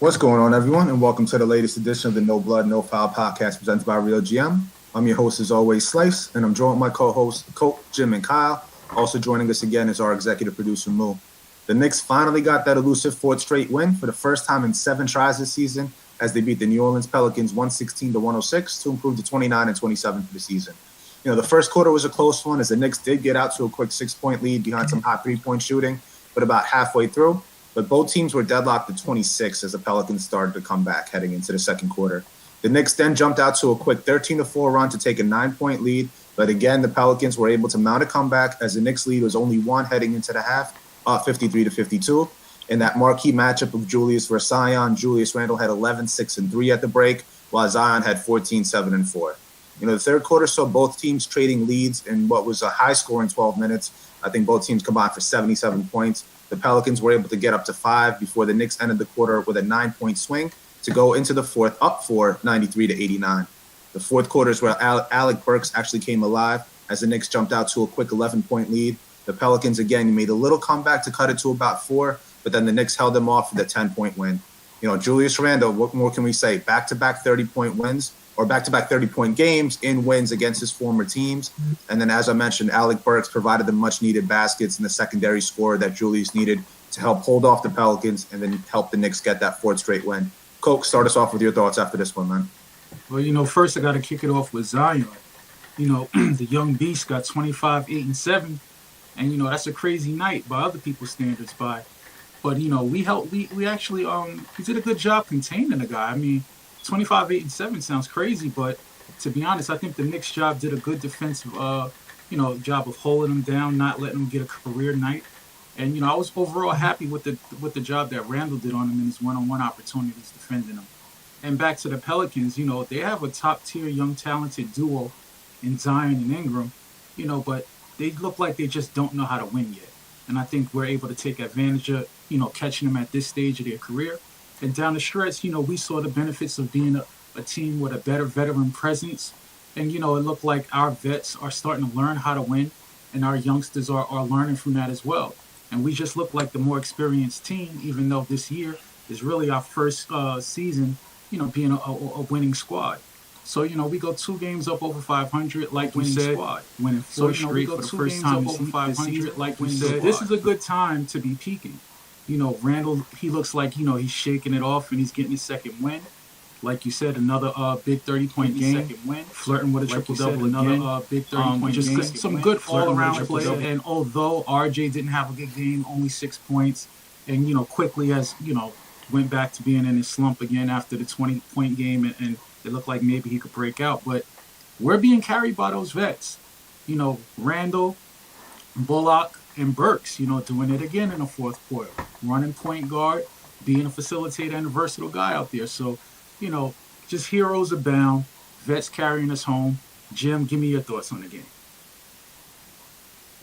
What's going on, everyone, and welcome to the latest edition of the No Blood, No Foul podcast presented by Real GM. I'm your host, as always, Slice, and I'm joined with my co-hosts, Coach, Jim, and Kyle. Also joining us again is our executive producer, Moo. The Knicks finally got that elusive fourth straight win for the first time in 7 tries this season as they beat the New Orleans Pelicans 116-106 to improve to 29-27 for the season. You know, the first quarter was a close one as the Knicks did get out to a quick 6-point lead behind some hot three-point shooting, but about halfway through, but both teams were deadlocked at 26 as the Pelicans started to come back heading into the second quarter. The Knicks then jumped out to a quick 13-4 run to take a 9-point lead, but again, the Pelicans were able to mount a comeback as the Knicks lead was only 1 heading into the half, 53-52. In that marquee matchup of Julius versus Zion, Julius Randle had 11, 6, and 3 at the break, while Zion had 14, 7, and 4. You know, the third quarter saw both teams trading leads in what was a high-scoring 12 minutes. I think both teams combined for 77 points. The Pelicans were able to get up to 5 before the Knicks ended the quarter with a 9-point swing to go into the fourth up for 93-89. The fourth quarter is where Alec Burks actually came alive as the Knicks jumped out to a quick 11-point lead. The Pelicans, again, made a little comeback to cut it to about 4, but then the Knicks held them off for the 10-point win. You know, Julius Randle, what more can we say? Back-to-back 30-point wins or back-to-back 30-point games in wins against his former teams. And then, as I mentioned, Alec Burks provided the much-needed baskets and the secondary score that Julius needed to help hold off the Pelicans and then help the Knicks get that fourth straight win. Coke, start us off with your thoughts after this one, man. Well, you know, first I got to kick it off with Zion. You know, the young beast got 25, 8, and 7. And, you know, that's a crazy night by other people's standards. But, you know, we actually we did a good job containing the guy. I mean, 25, 8, and 7 sounds crazy, but to be honest, I think the Knicks job did a good defensive, job of holding him down, not letting him get a career night. And, you know, I was overall happy with the job that Randle did on him in his one-on-one opportunities defending him. And back to the Pelicans, you know, they have a top-tier young talented duo in Zion and Ingram, you know, but they look like they just don't know how to win yet. And I think we're able to take advantage of, you know, catching them at this stage of their career. And down the stretch, you know, we saw the benefits of being a team with a better veteran presence. And, you know, it looked like our vets are starting to learn how to win, and our youngsters are learning from that as well. And we just look like the more experienced team, even though this year is really our first season, you know, being a winning squad. So, you know, we go 2 games up over 500, like we said, winning 4 straight for the first time over 500, like we said. This is a good time to be peaking. You know, Randle, he looks like, you know, he's shaking it off and he's getting his second win. Like you said, another big 30-point game, flirting with a triple-double again. Another big 30-point game. Just some good all-around play. And although RJ didn't have a good game, only 6 points, and, you know, quickly as, you know, went back to being in his slump again after the 20-point game, and it looked like maybe he could break out. But we're being carried by those vets. You know, Randle, Bullock, and Burks, you know, doing it again in the fourth quarter. Running point guard, being a facilitator and a versatile guy out there. So, you know, just heroes abound, vets carrying us home. Jim, give me your thoughts on the game.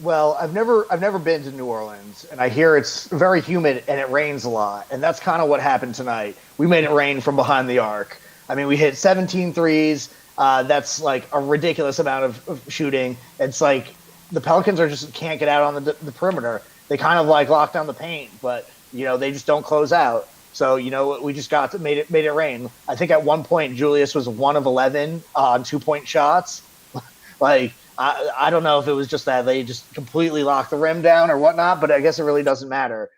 Well, I've never been to New Orleans, and I hear it's very humid and it rains a lot, and that's kind of what happened tonight. We made it rain from behind the arc. I mean, we hit 17 threes. That's like a ridiculous amount of shooting. It's like the Pelicans just can't get out on the perimeter. They kind of like lock down the paint, but, you know, they just don't close out. So, you know, we just made it rain. I think at one point Julius was 1 of 11 on 2-point shots. Like, I don't know if it was just that they just completely locked the rim down or whatnot, but I guess it really doesn't matter.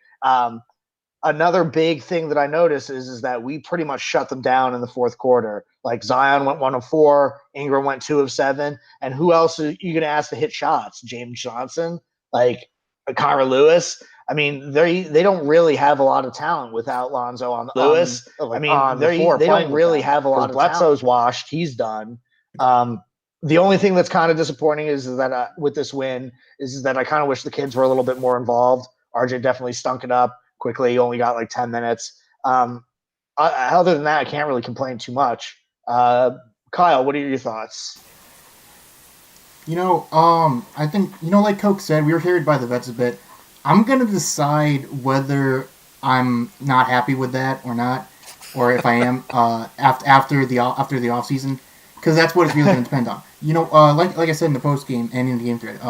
Another big thing that I noticed is that we pretty much shut them down in the fourth quarter. Like, Zion went 1 of 4, Ingram went 2 of 7, and who else are you going to ask to hit shots? James Johnson, like Kyra Lewis. I mean, they don't really have a lot of talent without Lonzo on Lewis. I mean, they don't really have a lot of talent. Bledsoe's washed; he's done. The only thing that's kind of disappointing is that with this win is that I kind of wish the kids were a little bit more involved. RJ definitely stunk it up quickly. He only got like 10 minutes. Other than that, I can't really complain too much. Kyle, what are your thoughts? You know, I think, you know, like Coke said, we were carried by the vets a bit. I'm going to decide whether I'm not happy with that or not, or if I am after the offseason, because that's what it's really going to depend on. You know, like I said in the post game and in the game thread,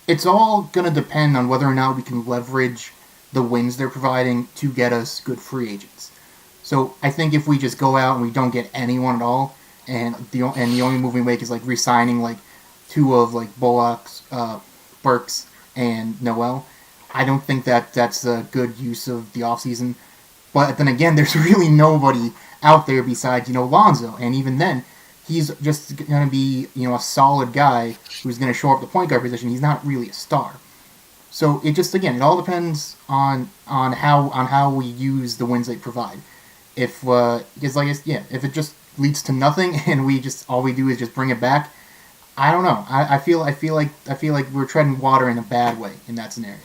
it's all going to depend on whether or not we can leverage the wins they're providing to get us good free agents. So I think if we just go out and we don't get anyone at all, and the only move we make is like re-signing like two of like Bullock's, Burks, and Noel, I don't think that's a good use of the offseason. But then again, there's really nobody out there besides, Lonzo. And even then, he's just going to be, a solid guy who's going to show up the point guard position. He's not really a star. So it just, again, it all depends on how we use the wins they provide. If if it just leads to nothing and all we do is just bring it back, I don't know. I feel like we're treading water in a bad way in that scenario.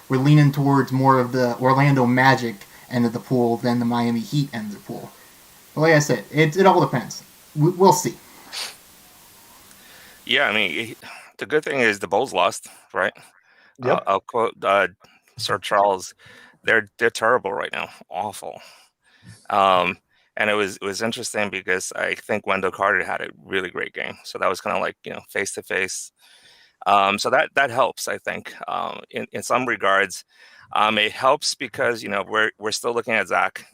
We're leaning towards more of the Orlando Magic end of the pool than the Miami Heat end of the pool. But like I said, it all depends. We'll see. Yeah, I mean, the good thing is the Bulls lost, right? Yep. I'll quote Sir Charles. They're terrible right now, awful. And it was interesting because I think Wendell Carter had a really great game. So that was kind of like face to face. So that helps, I think, in some regards. It helps because we're still looking at Zach.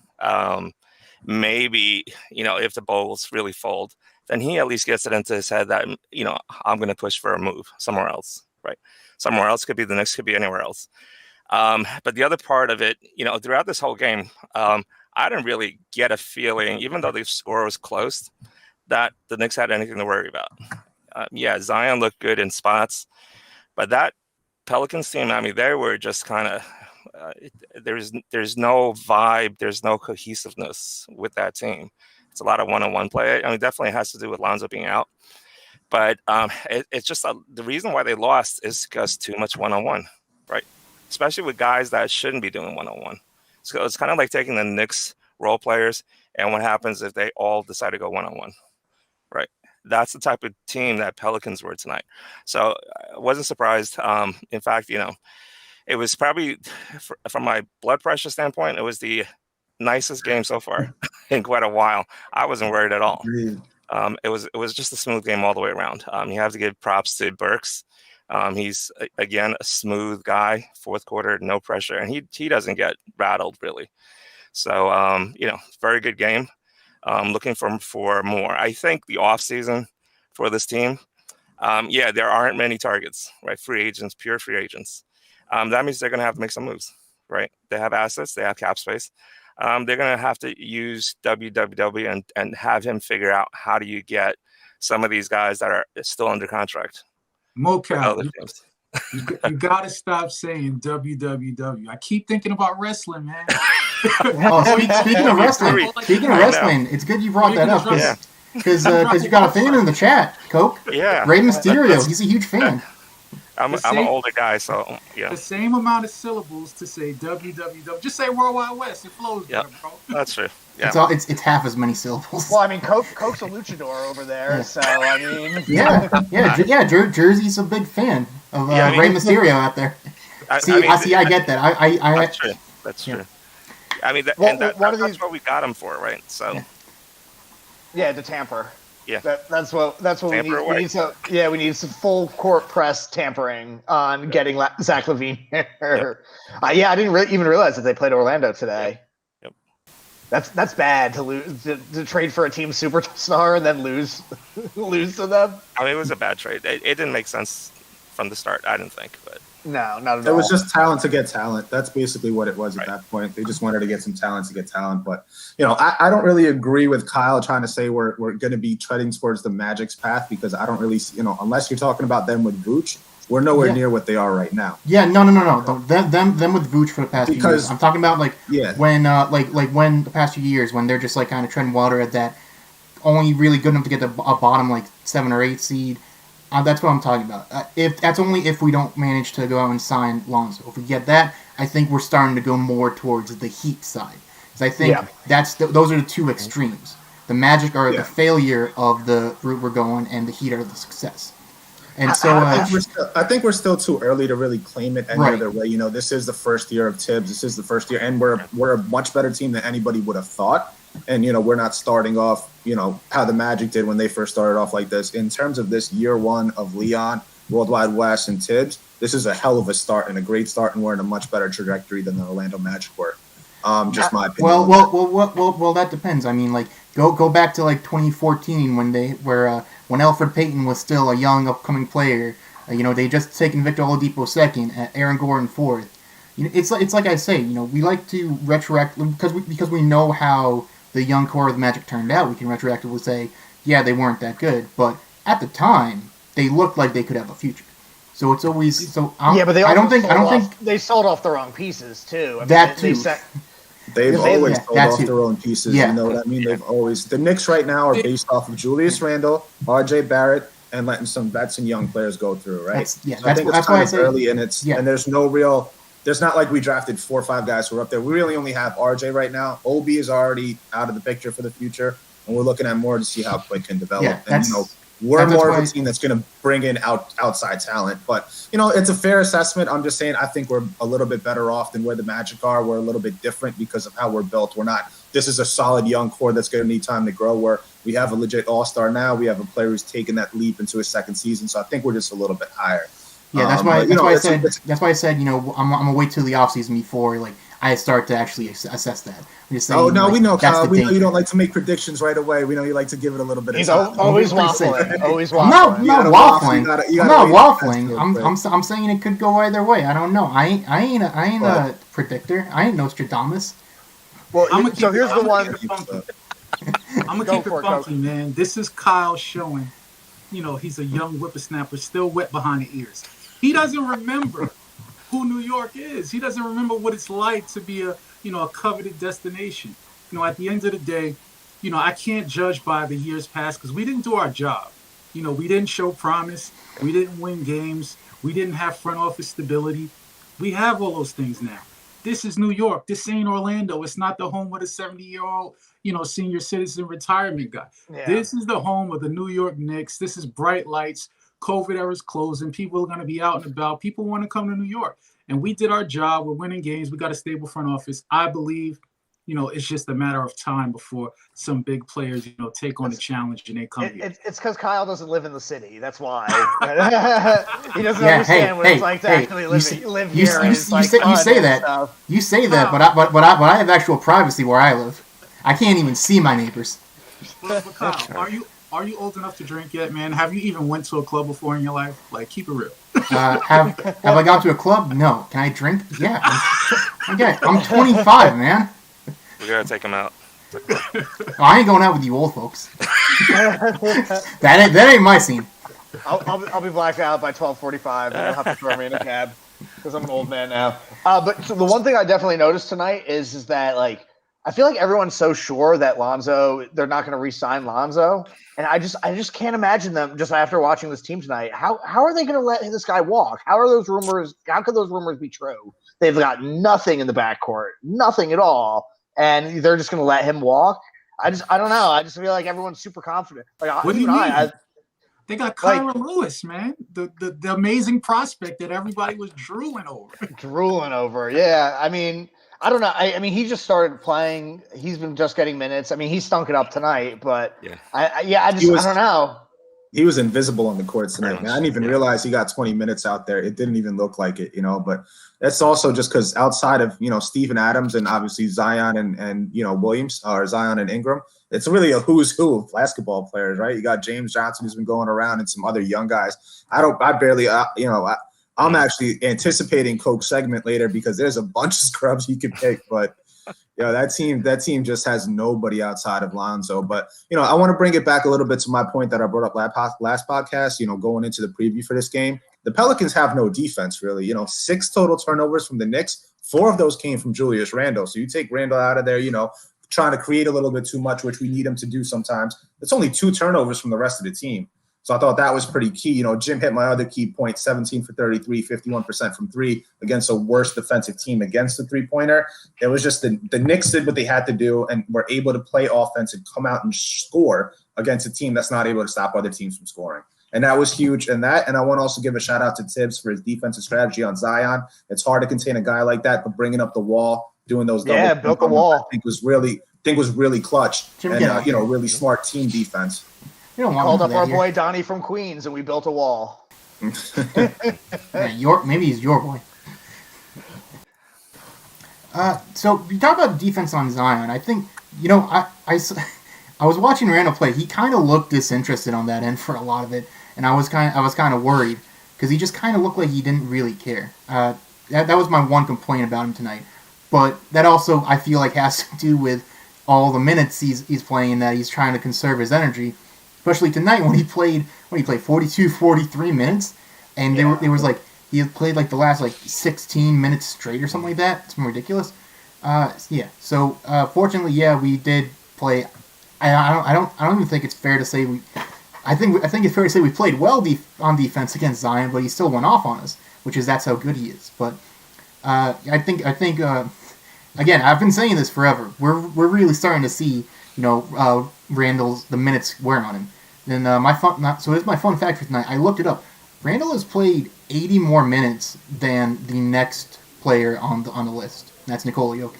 Maybe if the Bulls really fold, then he at least gets it into his head that I'm going to push for a move somewhere else, right? Somewhere else, could be the Knicks, could be anywhere else. But the other part of it, throughout this whole game, I didn't really get a feeling, even though the score was close, that the Knicks had anything to worry about. Zion looked good in spots, but that Pelicans team, I mean, they were just kind of there's no vibe, there's no cohesiveness with that team. It's a lot of one-on-one play. I mean, definitely has to do with Lonzo being out, but it's just the reason why they lost is because too much one-on-one, right? Especially with guys that shouldn't be doing one-on-one. So it's kind of like taking the Knicks role players, and what happens if they all decide to go one-on-one, right? That's the type of team that Pelicans were tonight. So I wasn't surprised. In fact, it was probably, from my blood pressure standpoint, it was the nicest game so far in quite a while. I wasn't worried at all. It was just a smooth game all the way around. You have to give props to Burks. He's, again, a smooth guy, fourth quarter, no pressure, and he doesn't get rattled, really. So, very good game. Looking for more. I think the offseason for this team, there aren't many targets, right? Free agents, pure free agents. That means they're going to have to make some moves, right? They have assets, they have cap space. They're going to have to use WWW and have him figure out how do you get some of these guys that are still under contract. Mocal, you got to stop saying WWW. I keep thinking about wrestling, man. Speaking of wrestling, it's good you brought that up because you got a fan in the chat, Coke. Yeah, Rey Mysterio. He's a huge fan. I'm an older guy, so yeah. The same amount of syllables to say WWW. Just say World Wide West. It flows better, bro. That's true. Yeah. It's half as many syllables. Well, I mean, Coke's a luchador over there, so I mean. Jersey's a big fan of Rey Mysterio out there. I get that. That's true. I mean, that's what we got him for, right? So. Yeah, to tamper. Yeah, that's what we need. We need some full court press tampering on getting Zach LaVine here. I didn't even realize that they played Orlando today. Yep. That's bad to lose to trade for a team superstar and then lose to them. I mean, it was a bad trade. It didn't make sense from the start. I didn't think, but. No, not at all. It was just talent to get talent. That's basically what it was at that point. They just wanted to get some talent to get talent. But, I don't really agree with Kyle trying to say we're going to be treading towards the Magic's path because I don't really, unless you're talking about them with Vooch, we're nowhere near what they are right now. Yeah, no. Them with Vooch for the past few years. I'm talking about when when the past few years when they're just kind of treading water at that only really good enough to get a bottom 7 or 8 seed. That's what I'm talking about. That's only if we don't manage to go out and sign Lonzo. If we get that, I think we're starting to go more towards the Heat side. Because I think those are the two extremes. The Magic are the failure of the route we're going, and the Heat are the success. And so I think we're still too early to really claim it any other way. This is the first year of Tibbs. This is the first year, and we're a much better team than anybody would have thought. And, we're not starting off, how the Magic did when they first started off like this. In terms of this year one of Leon, Worldwide West, and Tibbs, this is a hell of a start and a great start, and we're in a much better trajectory than the Orlando Magic were. Just my opinion. Well, that depends. I mean, like, go back to like 2014 when Elfrid Payton was still a young upcoming player. They just taken Victor Oladipo second, Aaron Gordon fourth. It's like I say, we like to because we know how the young core of the Magic turned out. We can retroactively say, yeah, they weren't that good, but at the time they looked like they could have a future. So it's always so. But they they sold off the wrong pieces too. They've always sold off their own pieces. Yeah. You know what I mean? They've always. The Knicks right now are based off of Julius Randle, R.J. Barrett, and letting some vets and young players go through. Right. That's why I say early, and and there's no real. There's not like we drafted 4 or 5 guys who are up there. We really only have RJ right now. OB is already out of the picture for the future, and we're looking at more to see how quick can develop. Yeah, and we're more of a team that's going to bring in outside talent. But it's a fair assessment. I'm just saying I think we're a little bit better off than where the Magic are. We're a little bit different because of how we're built. We're not. This is a solid young core that's going to need time to grow. Where we have a legit all-star now. We have a player who's taken that leap into his second season. So I think we're just a little bit higher. Yeah, that's why I said I'm gonna wait till the offseason before I start to actually assess that. I'm just saying, we know, Kyle. We know you don't like to make predictions right away. We know you like to give it a little bit of time. He's always waffling. Always waffling. I'm not waffling. I'm not waffling. I'm saying it could go either way. I don't know. I ain't a predictor. I ain't Nostradamus. Well, here's the one. I'm gonna keep it funky, man. This is Kyle showing. He's a young whippersnapper, still wet behind the ears. He doesn't remember who New York is. He doesn't remember what it's like to be a coveted destination. At the end of the day, I can't judge by the years past because we didn't do our job. We didn't show promise. We didn't win games. We didn't have front office stability. We have all those things now. This is New York. This ain't Orlando. It's not the home of the 70-year-old, senior citizen retirement guy. Yeah. This is the home of the New York Knicks. This is bright lights. COVID era's closing. People are going to be out and about. People want to come to New York. And we did our job. We're winning games. We got a stable front office. I believe, it's just a matter of time before some big players, take on the challenge and they come here. It's because Kyle doesn't live in the city. That's why. He doesn't understand what it's like to actually live here. You say that, but I have actual privacy where I live. I can't even see my neighbors. But Kyle, are you old enough to drink yet, man? Have you even went to a club before in your life? Keep it real. Have I gone to a club? No. Can I drink? Yeah. I'm 25, man. We gotta take him out. I ain't going out with you old folks. that ain't my scene. I'll be blacked out by 12:45, and you'll have to throw me in a cab because I'm an old man now. But so the one thing I definitely noticed tonight is that I feel like everyone's so sure that they're not going to re-sign Lonzo. And I just can't imagine them just after watching this team tonight. How are they going to let this guy walk? How could those rumors be true? They've got nothing in the backcourt, nothing at all. And they're just going to let him walk. I don't know. I just feel like everyone's super confident. What do you mean? They got Kyra Lewis, man. The amazing prospect that everybody was drooling over. Yeah. I mean, I don't know. I mean, he just started playing. He's been just getting minutes. I mean, he stunk it up tonight, but I don't know. He was invisible on the court tonight, man. I didn't even realize he got 20 minutes out there. It didn't even look like it, but that's also just because outside of, Steven Adams and obviously Zion and Williams or Zion and Ingram, it's really a who's who of basketball players, right? You got James Johnson who's been going around and some other young guys. I'm actually anticipating Coke's segment later because there's a bunch of scrubs he could pick, but that team just has nobody outside of Lonzo. But I want to bring it back a little bit to my point that I brought up last podcast. Going into the preview for this game, the Pelicans have no defense really. 6 total turnovers from the Knicks. 4 of those came from Julius Randle. So you take Randle out of there, trying to create a little bit too much, which we need him to do sometimes. It's only 2 turnovers from the rest of the team. So I thought that was pretty key. Jim hit my other key point, 17 for 33, 51% from 3 against a worse defensive team against the three-pointer. It was just the Knicks did what they had to do and were able to play offense and come out and score against a team that's not able to stop other teams from scoring. And that was huge. And I want to also give a shout out to Tibbs for his defensive strategy on Zion. It's hard to contain a guy like that, but bringing up the wall, doing those double built the wall. I think was really clutch and really smart team defense. We called up our boy Donnie from Queens, and we built a wall. Yeah, maybe he's your boy. So you talk about defense on Zion. I think I was watching Randle play. He kind of looked disinterested on that end for a lot of it, and I was kind of worried because he just kind of looked like he didn't really care. That was my one complaint about him tonight. But that also I feel like has to do with all the minutes he's playing, that he's trying to conserve his energy, especially tonight when he played 42, 43 minutes, and there was like he had played like the last like 16 minutes straight or something like that. It's ridiculous. Yeah. So fortunately, yeah, we did play. I don't even think it's fair to say we. I think it's fair to say we played well on defense against Zion, but he still went off on us, that's how good he is. But I think again, I've been saying this forever. We're really starting to see Randle's the minutes wear on him. Then so here's my fun fact for tonight. I looked it up. Randle has played 80 more minutes than the next player on the list. That's Nikola Jokic.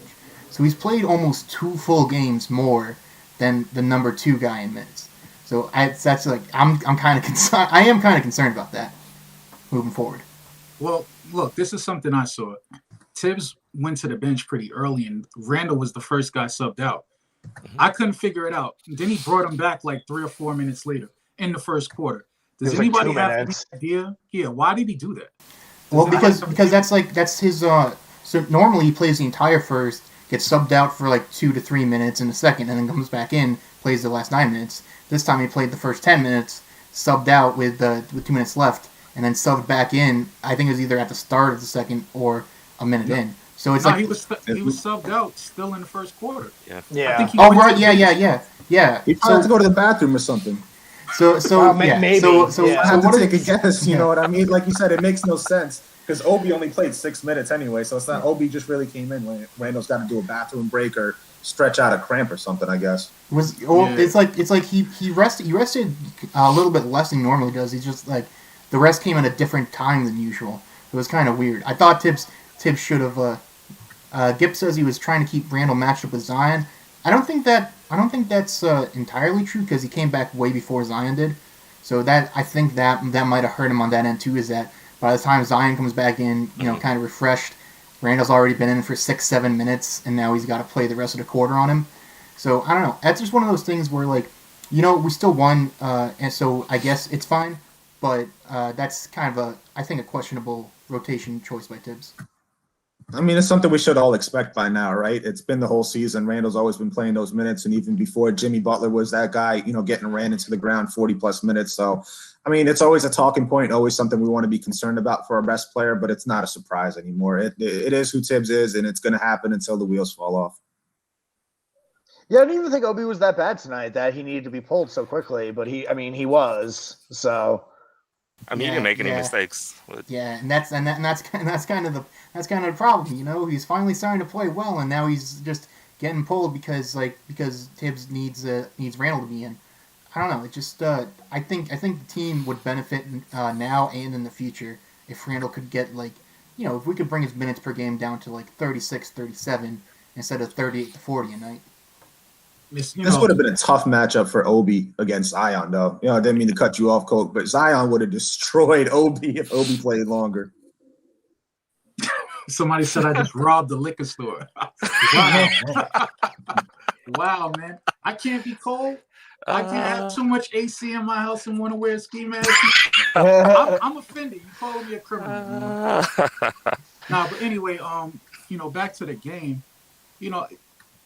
So he's played almost 2 full games more than the number 2 guy in minutes. So that's like I'm kind of concerned. I am kind of concerned about that moving forward. Well, look, this is something I saw. Tibbs went to the bench pretty early, and Randle was the first guy subbed out. I couldn't figure it out. Then he brought him back like 3 or 4 minutes later in the first quarter. Does anybody have any idea? Yeah, why did he do that? Well, because that's his. So normally he plays the entire first, gets subbed out for like 2 to 3 minutes in the second, and then comes back in, plays the last 9 minutes. This time he played the first 10 minutes, subbed out with 2 minutes left, and then subbed back in. I think it was either at the start of the second or a minute in. So it's he was subbed out still in the first quarter. Yeah. Yeah. He probably had to go to the bathroom or something. Maybe. So I have to take a guess. You know what I mean? Like you said, it makes no sense because Obi only played 6 minutes anyway. So it's not Obi just really came in when Randall's got to do a bathroom break or stretch out a cramp or something, I guess. It's like he rested a little bit less than he normally does. He's just like the rest came at a different time than usual. It was kind of weird. I thought Tibbs should have. Gip says he was trying to keep Randle matched up with Zion. I don't think that's entirely true because he came back way before Zion did. So I think that might have hurt him on that end too. Is that by the time Zion comes back in, kind of refreshed, Randle's already been in for 6-7 minutes, and now he's got to play the rest of the quarter on him. So I don't know. That's just one of those things where we still won, and so I guess it's fine. But that's kind of I think a questionable rotation choice by Tibbs. I mean, it's something we should all expect by now, right? It's been the whole season. Randall's always been playing those minutes, and even before Jimmy Butler was that guy, getting ran into the ground 40-plus minutes. So, I mean, it's always a talking point, always something we want to be concerned about for our best player, but it's not a surprise anymore. It is who Tibbs is, and it's going to happen until the wheels fall off. Yeah, I didn't even think Obi was that bad tonight that he needed to be pulled so quickly, but he was. So I mean, he didn't make any mistakes. Yeah, and that's kind of the problem. He's finally starting to play well, and now he's just getting pulled because Tibbs needs Randle to be in. I don't know. It just I think the team would benefit now and in the future if Randle could get if we could bring his minutes per game down to 36, 37 instead of 38 to 40 a night. This would have been a tough matchup for Obi against Zion, though. I didn't mean to cut you off, Colt, but Zion would have destroyed Obi if Obi played longer. Somebody said I just robbed the liquor store. Wow. Wow, man. I can't be cold. I can't have too much AC in my house and want to wear a ski mask. I'm offended. You calling me a criminal. But anyway, back to the game.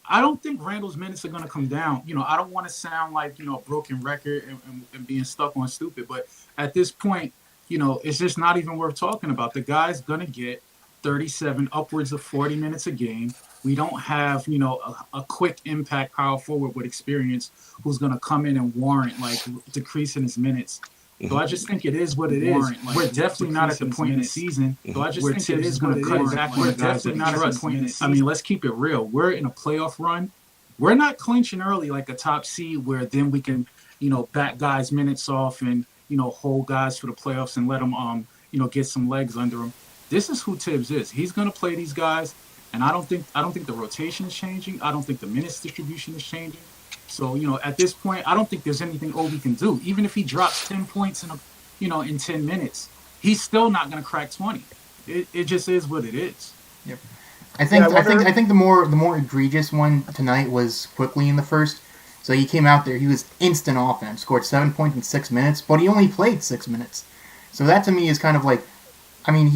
I don't think Randle's minutes are going to come down. I don't want to sound like, a broken record and being stuck on stupid. But at this point, it's just not even worth talking about. The guy's going to get 37, upwards of 40 minutes a game. We don't have, a quick impact power forward with experience who's going to come in and warrant, decreasing his minutes. So I just think it is what it is. We're definitely not at the point in the season. So I just think it is going to cut back. We're definitely not at the point in the season. I mean, let's keep it real. We're in a playoff run. We're not clinching early like a top seed where then we can, back guys' minutes off and, hold guys for the playoffs and let them, get some legs under them. This is who Tibbs is. He's going to play these guys, and I don't think the rotation is changing. I don't think the minutes distribution is changing. So, at this point, I don't think there's anything Obi can do. Even if he drops 10 points in 10 minutes, he's still not going to crack 20. It just is what it is. Yep. I think the more egregious one tonight was quickly in the first. So he came out there, he was instant offense, scored 7 points in 6 minutes, but he only played 6 minutes. So that to me is kind of like, I mean,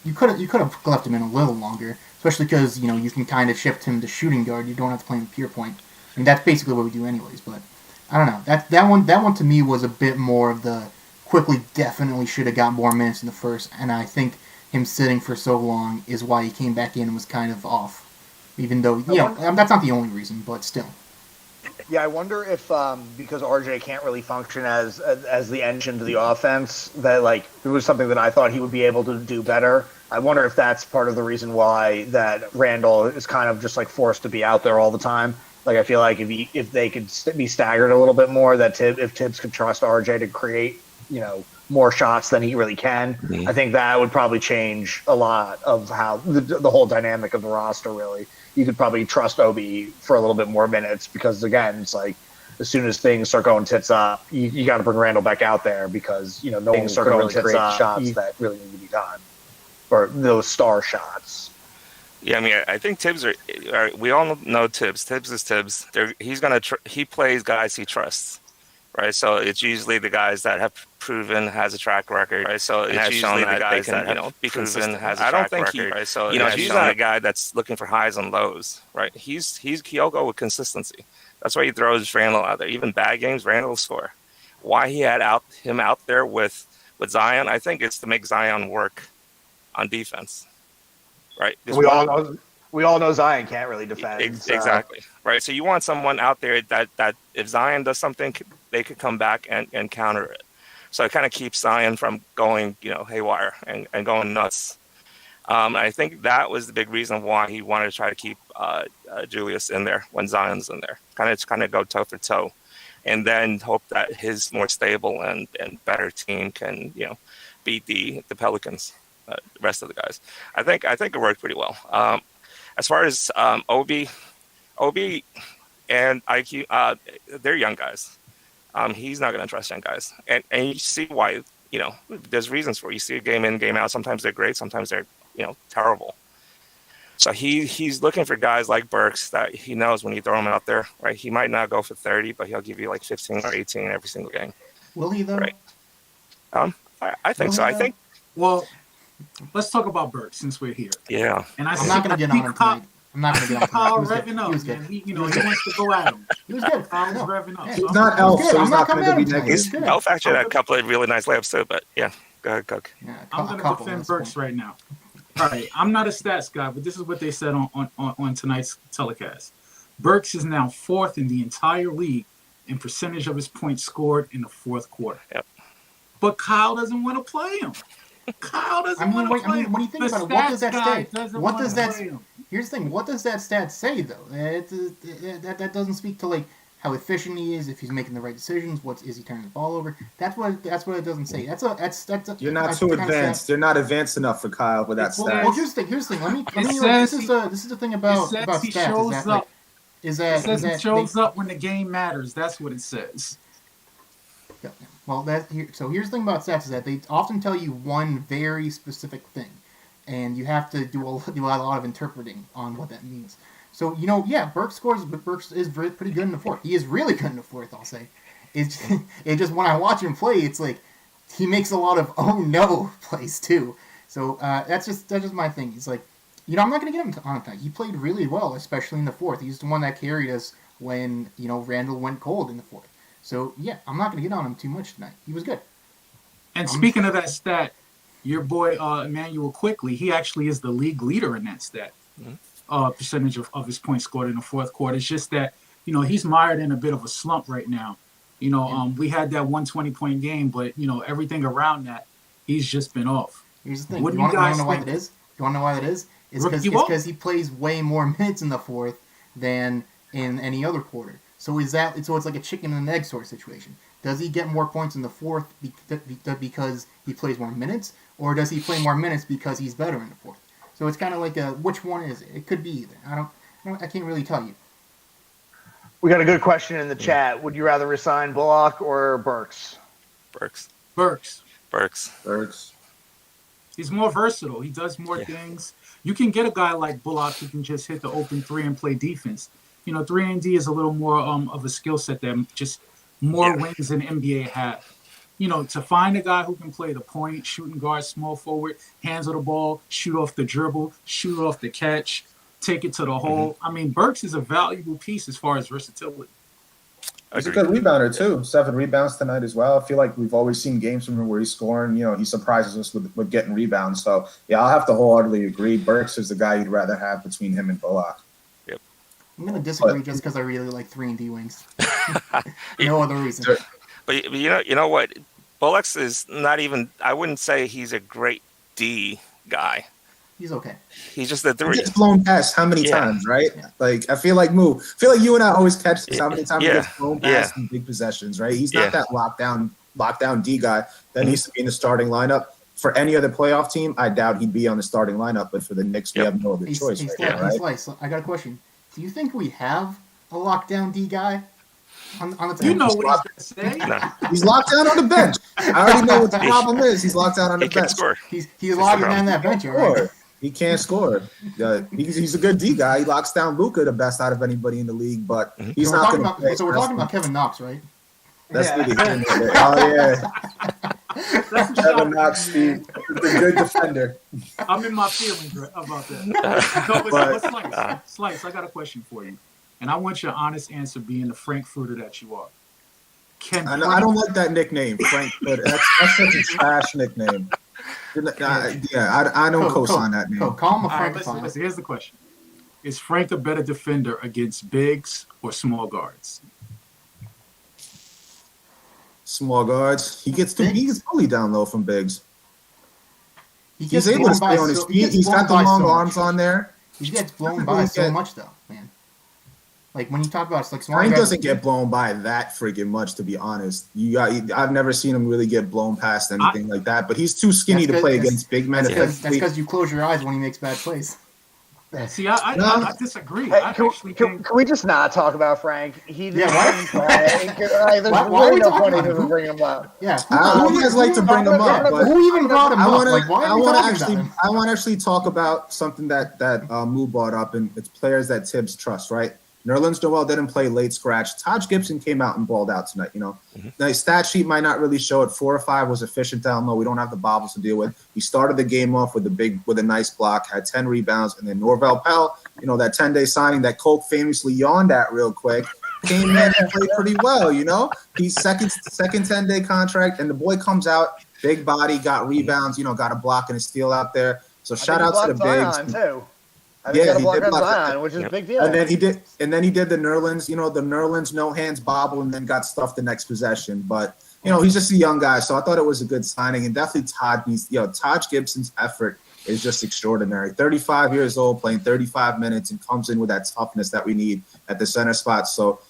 you could have left him in a little longer, especially because you can kind of shift him to shooting guard. You don't have to play him pure point. I mean, that's basically what we do anyways. But I don't know. That one to me was a bit more of the quickly definitely should have got more minutes in the first, and I think him sitting for so long is why he came back in and was kind of off. Even though that's not the only reason, but still. Yeah, I wonder if because RJ can't really function as the engine to the offense, that like it was something that I thought he would be able to do better. I wonder if that's part of the reason why that Randle is kind of just like forced to be out there all the time. Like I feel like if they could be staggered a little bit more, that if Tibbs could trust RJ to create more shots than he really can, I think that would probably change a lot of how the whole dynamic of the roster. Really, you could probably trust Obi for a little bit more minutes because again, it's like as soon as things start going tits up, you got to bring Randle back out there because no one can really create shots that really need to be done or those star shots. Yeah, I mean, I think Tibbs we all know Tibbs. Tibbs is Tibbs. He plays guys he trusts. Right, so it's usually the guys that have proven has a track record. Right, so it's usually the guys that have be proven has a track record. Right, so he's not a guy that's looking for highs and lows. Right, he'll go with consistency. That's why he throws Randle out there. Even bad games, Randle will score. Why he had him out there with Zion, I think it's to make Zion work on defense. Right, we all know Zion can't really defend. Exactly. Right. So you want someone out there that if Zion does something, they could come back and counter it. So it kind of keeps Zion from going, haywire and going nuts. I think that was the big reason why he wanted to try to keep Julius in there when Zion's in there. Kind of go toe for toe, and then hope that his more stable and better team can beat the Pelicans, the rest of the guys. I think it worked pretty well. As far as Obi and IQ, they're young guys. He's not going to trust young guys, and you see why. There's reasons for it. You see a game in, game out. Sometimes they're great, sometimes they're terrible. So he's looking for guys like Burks that he knows when you throw him out there, right? He might not go for 30, but he'll give you like 15 or 18 every single game. Will he though? Right. I think so. I think. Well, let's talk about Burks since we're here. Yeah. And I'm not going to get on him tonight. I'm not going to get on Kyle revving up, man. He wants to go at him. He was good. Kyle's revving up. He's not Elf, so he's not going to be negative. Elf actually had a couple of really nice layups too, but yeah. Go ahead, Cook. Yeah, I'm going to defend Burks right now. All right, I'm not a stats guy, but this is what they said on tonight's telecast. Burks is now fourth in the entire league in percentage of his points scored in the fourth quarter. Yep. But Kyle doesn't want to play him. Kyle doesn't want to play him. When you think about it, what does that say? What does that? Here's the thing. What does that stat say, though? That doesn't speak to like how efficient he is, if he's making the right decisions. Is he turning the ball over? That's what it doesn't say. You're not too advanced. You're not advanced enough for Kyle with that stat. Well, here's the thing. Let me. This is the thing about stats. It says he shows up when the game matters. That's what it says. Yeah. Well, so here's the thing about stats is that they often tell you one very specific thing, and you have to do a lot of interpreting on what that means. So Burks scores, but Burks is pretty good in the fourth. He is really good in the fourth, I'll say. It's just when I watch him play, it's like he makes a lot of oh no plays too. So that's just my thing. He's like, I'm not gonna get him on tonight. He played really well, especially in the fourth. He's the one that carried us when Randle went cold in the fourth. So, yeah, I'm not going to get on him too much tonight. He was good. And speaking of that stat, your boy Emmanuel Quickly, he actually is the league leader in that stat. Percentage of his points scored in the fourth quarter. It's just that, he's mired in a bit of a slump right now. We had that 120-point game, but, everything around that, he's just been off. Here's the thing. You want to know why that is? You want to know why that is? It's because he plays way more minutes in the fourth than in any other quarter. So it's like a chicken and an egg sort of situation. Does he get more points in the fourth because he plays more minutes, or does he play more minutes because he's better in the fourth? So it's kind of like which one is it? It could be either. I can't really tell you. We got a good question in the chat. Would you rather resign Bullock or Burks? Burks. Burks. Burks. He's more versatile. He does more things. You can get a guy like Bullock who can just hit the open three and play defense. 3-and-D is a little more of a skill set that just more wings than NBA have. To find a guy who can play the point, shooting guard, small forward, handle the ball, shoot off the dribble, shoot off the catch, take it to the hole. I mean, Burks is a valuable piece as far as versatility. He's a good rebounder, too. 7 rebounds tonight as well. I feel like we've always seen games from him where he's scoring. He surprises us with getting rebounds. So, yeah, I'll have to wholeheartedly agree. Burks is the guy you'd rather have between him and Bullock. Yep. I'm going to disagree just because I really like 3-and-D wings. No other reason. But you know what? Bullock's is not even. I wouldn't say he's a great D guy. He's okay. He's just a 3. He gets blown past how many times, right? Yeah. Like I feel like you and I always catch this. How many times he gets blown past in big possessions, right? He's not that lockdown D guy that needs to be in the starting lineup. For any other playoff team, I doubt he'd be on the starting lineup. But for the Knicks, we have no other choice. Right? I got a question. Do you think we have a lockdown D guy on the team? You know what he's going to say. No. He's locked down on the bench. I already know what the problem is. He's locked down on the bench. Score. He's locked down that bench, right? He can't score. He's a good D guy. He locks down Luka, the best out of anybody in the league, but he's not going to play. So we're talking about Kevin Knox, right? That's the Oh, yeah. Kevin Knox, Steve, the good defender. I'm in my feelings about that. Slice, I got a question for you. And I want your honest answer being the Frankfurter that you are. I don't like that nickname, Frankfurter. That's such a trash nickname. I don't co-sign that name. Call him a Frank. Listen, here's the question. Is Frank a better defender against bigs or small guards? Small guards. He gets bullied down low from bigs. He's able to stay on his feet. He's got the long arms on there. He gets blown by so much, though, man. Like when you talk about like small Frank doesn't get blown by that freaking much, to be honest. I've never seen him really get blown past anything like that. But he's too skinny to play against big men. That's because you close your eyes when he makes bad plays. See, I disagree. Hey, can we just not talk about Frank? He didn't play. There's why really no point in bringing him up. Yeah, I always like to bring him up. But who even brought him up? I want to actually talk about something that Moo brought up, and it's players that Tibbs trusts, right? Nerlens Noel didn't play late scratch. Taj Gibson came out and balled out tonight. The stat sheet might not really show it. 4 or 5 was efficient down low. We don't have the bobbles to deal with. He started the game off with a nice block, had 10 rebounds, and then Norvel Pell, that 10-day signing that Coke famously yawned at real quick, came in and played pretty well. He's second 10-day contract, and the boy comes out, big body, got rebounds, got a block and a steal out there. So shout out to the bigs. Too. He did block Zion, which is a big deal. And then he did the Nerlens, the Nerlens no hands bobble, and then got stuffed the next possession. But he's just a young guy, so I thought it was a good signing. And definitely Taj Gibson's effort is just extraordinary. 35 years old, playing 35 minutes, and comes in with that toughness that we need at the center spot. So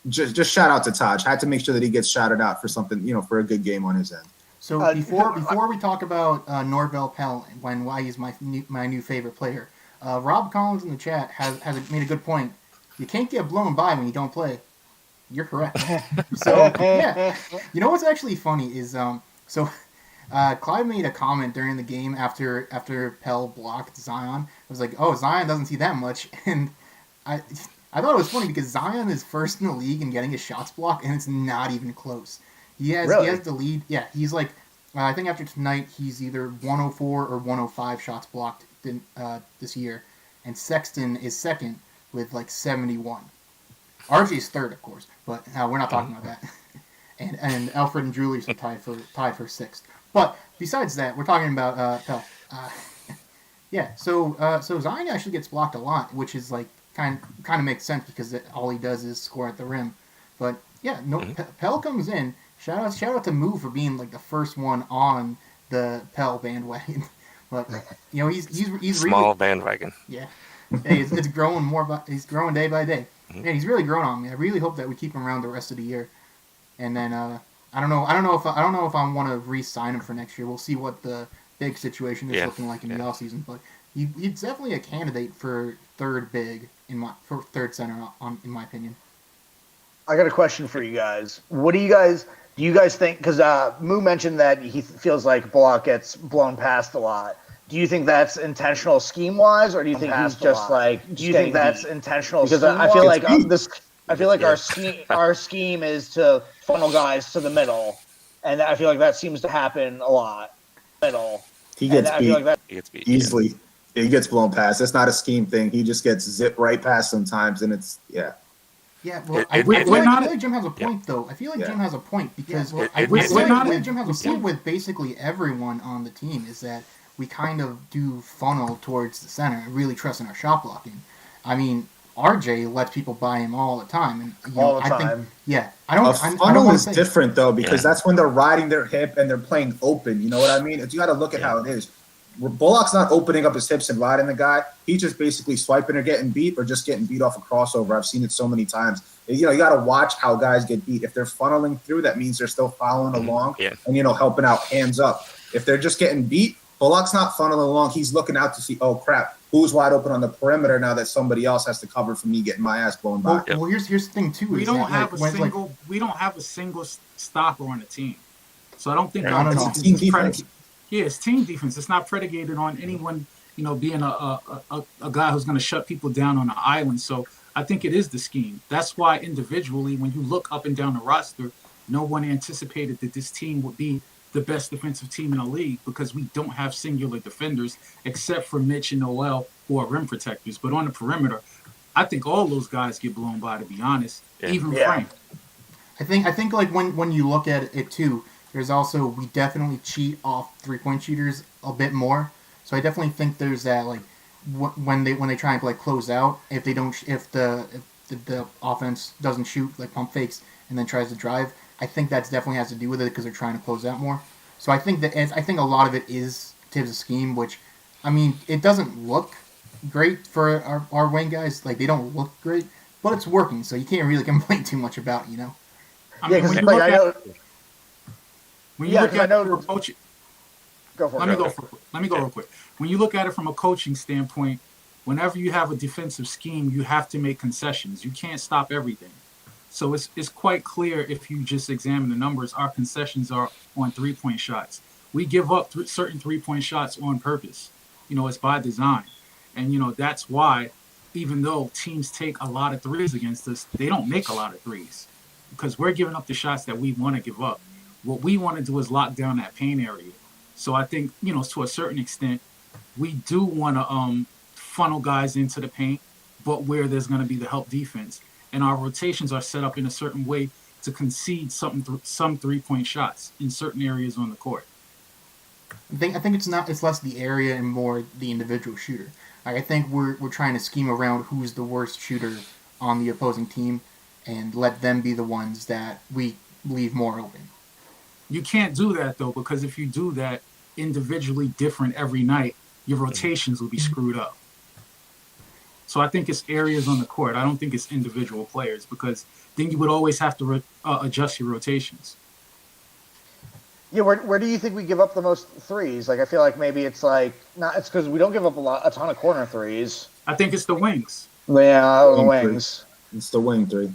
just shout out to Taj. Had to make sure that he gets shouted out for something, for a good game on his end. So before we talk about Norvel Pell and why he's my new favorite player, Rob Collins in the chat has made a good point. You can't get blown by when you don't play. You're correct. So yeah, what's actually funny is Clyde made a comment during the game after Pell blocked Zion. It was like, oh, Zion doesn't see that much, and I thought it was funny because Zion is first in the league in getting his shots blocked, and it's not even close. He has the lead. Yeah, he's like, I think after tonight, he's either 104 or 105 shots blocked this year. And Sexton is second with like 71. RJ's third, of course, but we're not talking about that. And Alfred and Julius are tied for sixth. But besides that, we're talking about Pell. So Zion actually gets blocked a lot, which is like kind of makes sense because all he does is score at the rim. But yeah, Pell comes in. Shout out to Moo for being like the first one on the Pell bandwagon. But he's small really, bandwagon. Yeah, hey, it's growing he's growing day by day. Yeah, he's really grown on me. I really hope that we keep him around the rest of the year. And then I don't know if I want to re-sign him for next year. We'll see what the big situation is looking like in the offseason. But he's definitely a candidate for third third center in my opinion. I got a question for you guys. What do you guys Do you guys think, because Moo mentioned that he feels like Bullock gets blown past a lot. Do you think that's intentional scheme-wise, or do you think he's just like? Do you think that's intentional? Because I feel like our scheme is to funnel guys to the middle, and I feel like that seems to happen a lot. He gets beat. He gets beat easily. Yeah. He gets blown past. It's not a scheme thing. He just gets zipped right past sometimes, and it's Yeah, well, I feel feel like Jim has a point, though. I feel like Jim has a point because I feel like Jim has a point with basically everyone on the team is that we kind of do funnel towards the center and really trust in our shot blocking. I mean, RJ lets people buy him all the time, and I think, funnel is different though because that's when they're riding their hip and they're playing open. You know what I mean? You got to look at how it is. Bullock's not opening up his hips and riding the guy. He's just basically swiping or getting beat or just getting beat off a crossover. I've seen it so many times. You got to watch how guys get beat. If they're funneling through, that means they're still following along and, helping out hands up. If they're just getting beat, Bullock's not funneling along. He's looking out to see, oh, crap, who's wide open on the perimeter now that somebody else has to cover for me getting my ass blown by. Well, here's the thing, too. We don't have a single stopper on the team. So I don't think it's team defense. It's team defense. It's not predicated on anyone, being a guy who's going to shut people down on an island. So I think it is the scheme. That's why individually, when you look up and down the roster, no one anticipated that this team would be the best defensive team in the league because we don't have singular defenders except for Mitch and Noel, who are rim protectors. But on the perimeter, I think all those guys get blown by, to be honest, even Frank. I think like when you look at it too, there's also we definitely cheat off 3-point shooters a bit more. So I definitely think there's that like when they try and like close out, if the offense doesn't shoot like pump fakes and then tries to drive, I think that definitely has to do with it because they're trying to close out more. So I think a lot of it is Tibbs' scheme, which I mean it doesn't look great for our wing guys. Like they don't look great, but it's working, so you can't really complain too much about it, I mean, when you look at it from a coaching, let me go real quick. When you look at it from a coaching standpoint, whenever you have a defensive scheme, you have to make concessions. You can't stop everything. So it's quite clear if you just examine the numbers, our concessions are on 3-point shots. We give up certain 3-point shots on purpose. It's by design. And, that's why, even though teams take a lot of threes against us, they don't make a lot of threes because we're giving up the shots that we want to give up. What we want to do is lock down that paint area. So I think, to a certain extent, we do want to funnel guys into the paint, but where there's going to be the help defense. And our rotations are set up in a certain way to concede some 3-point shots in certain areas on the court. I think it's less the area and more the individual shooter. Like, I think we're trying to scheme around who's the worst shooter on the opposing team and let them be the ones that we leave more open. You can't do that, though, because if you do that individually different every night, your rotations will be screwed up. So I think it's areas on the court. I don't think it's individual players because then you would always have to adjust your rotations. Yeah, where do you think we give up the most threes? Like, I feel like maybe it's because we don't give up a ton of corner threes. I think it's the wings. Yeah, the wings. It's the wing three.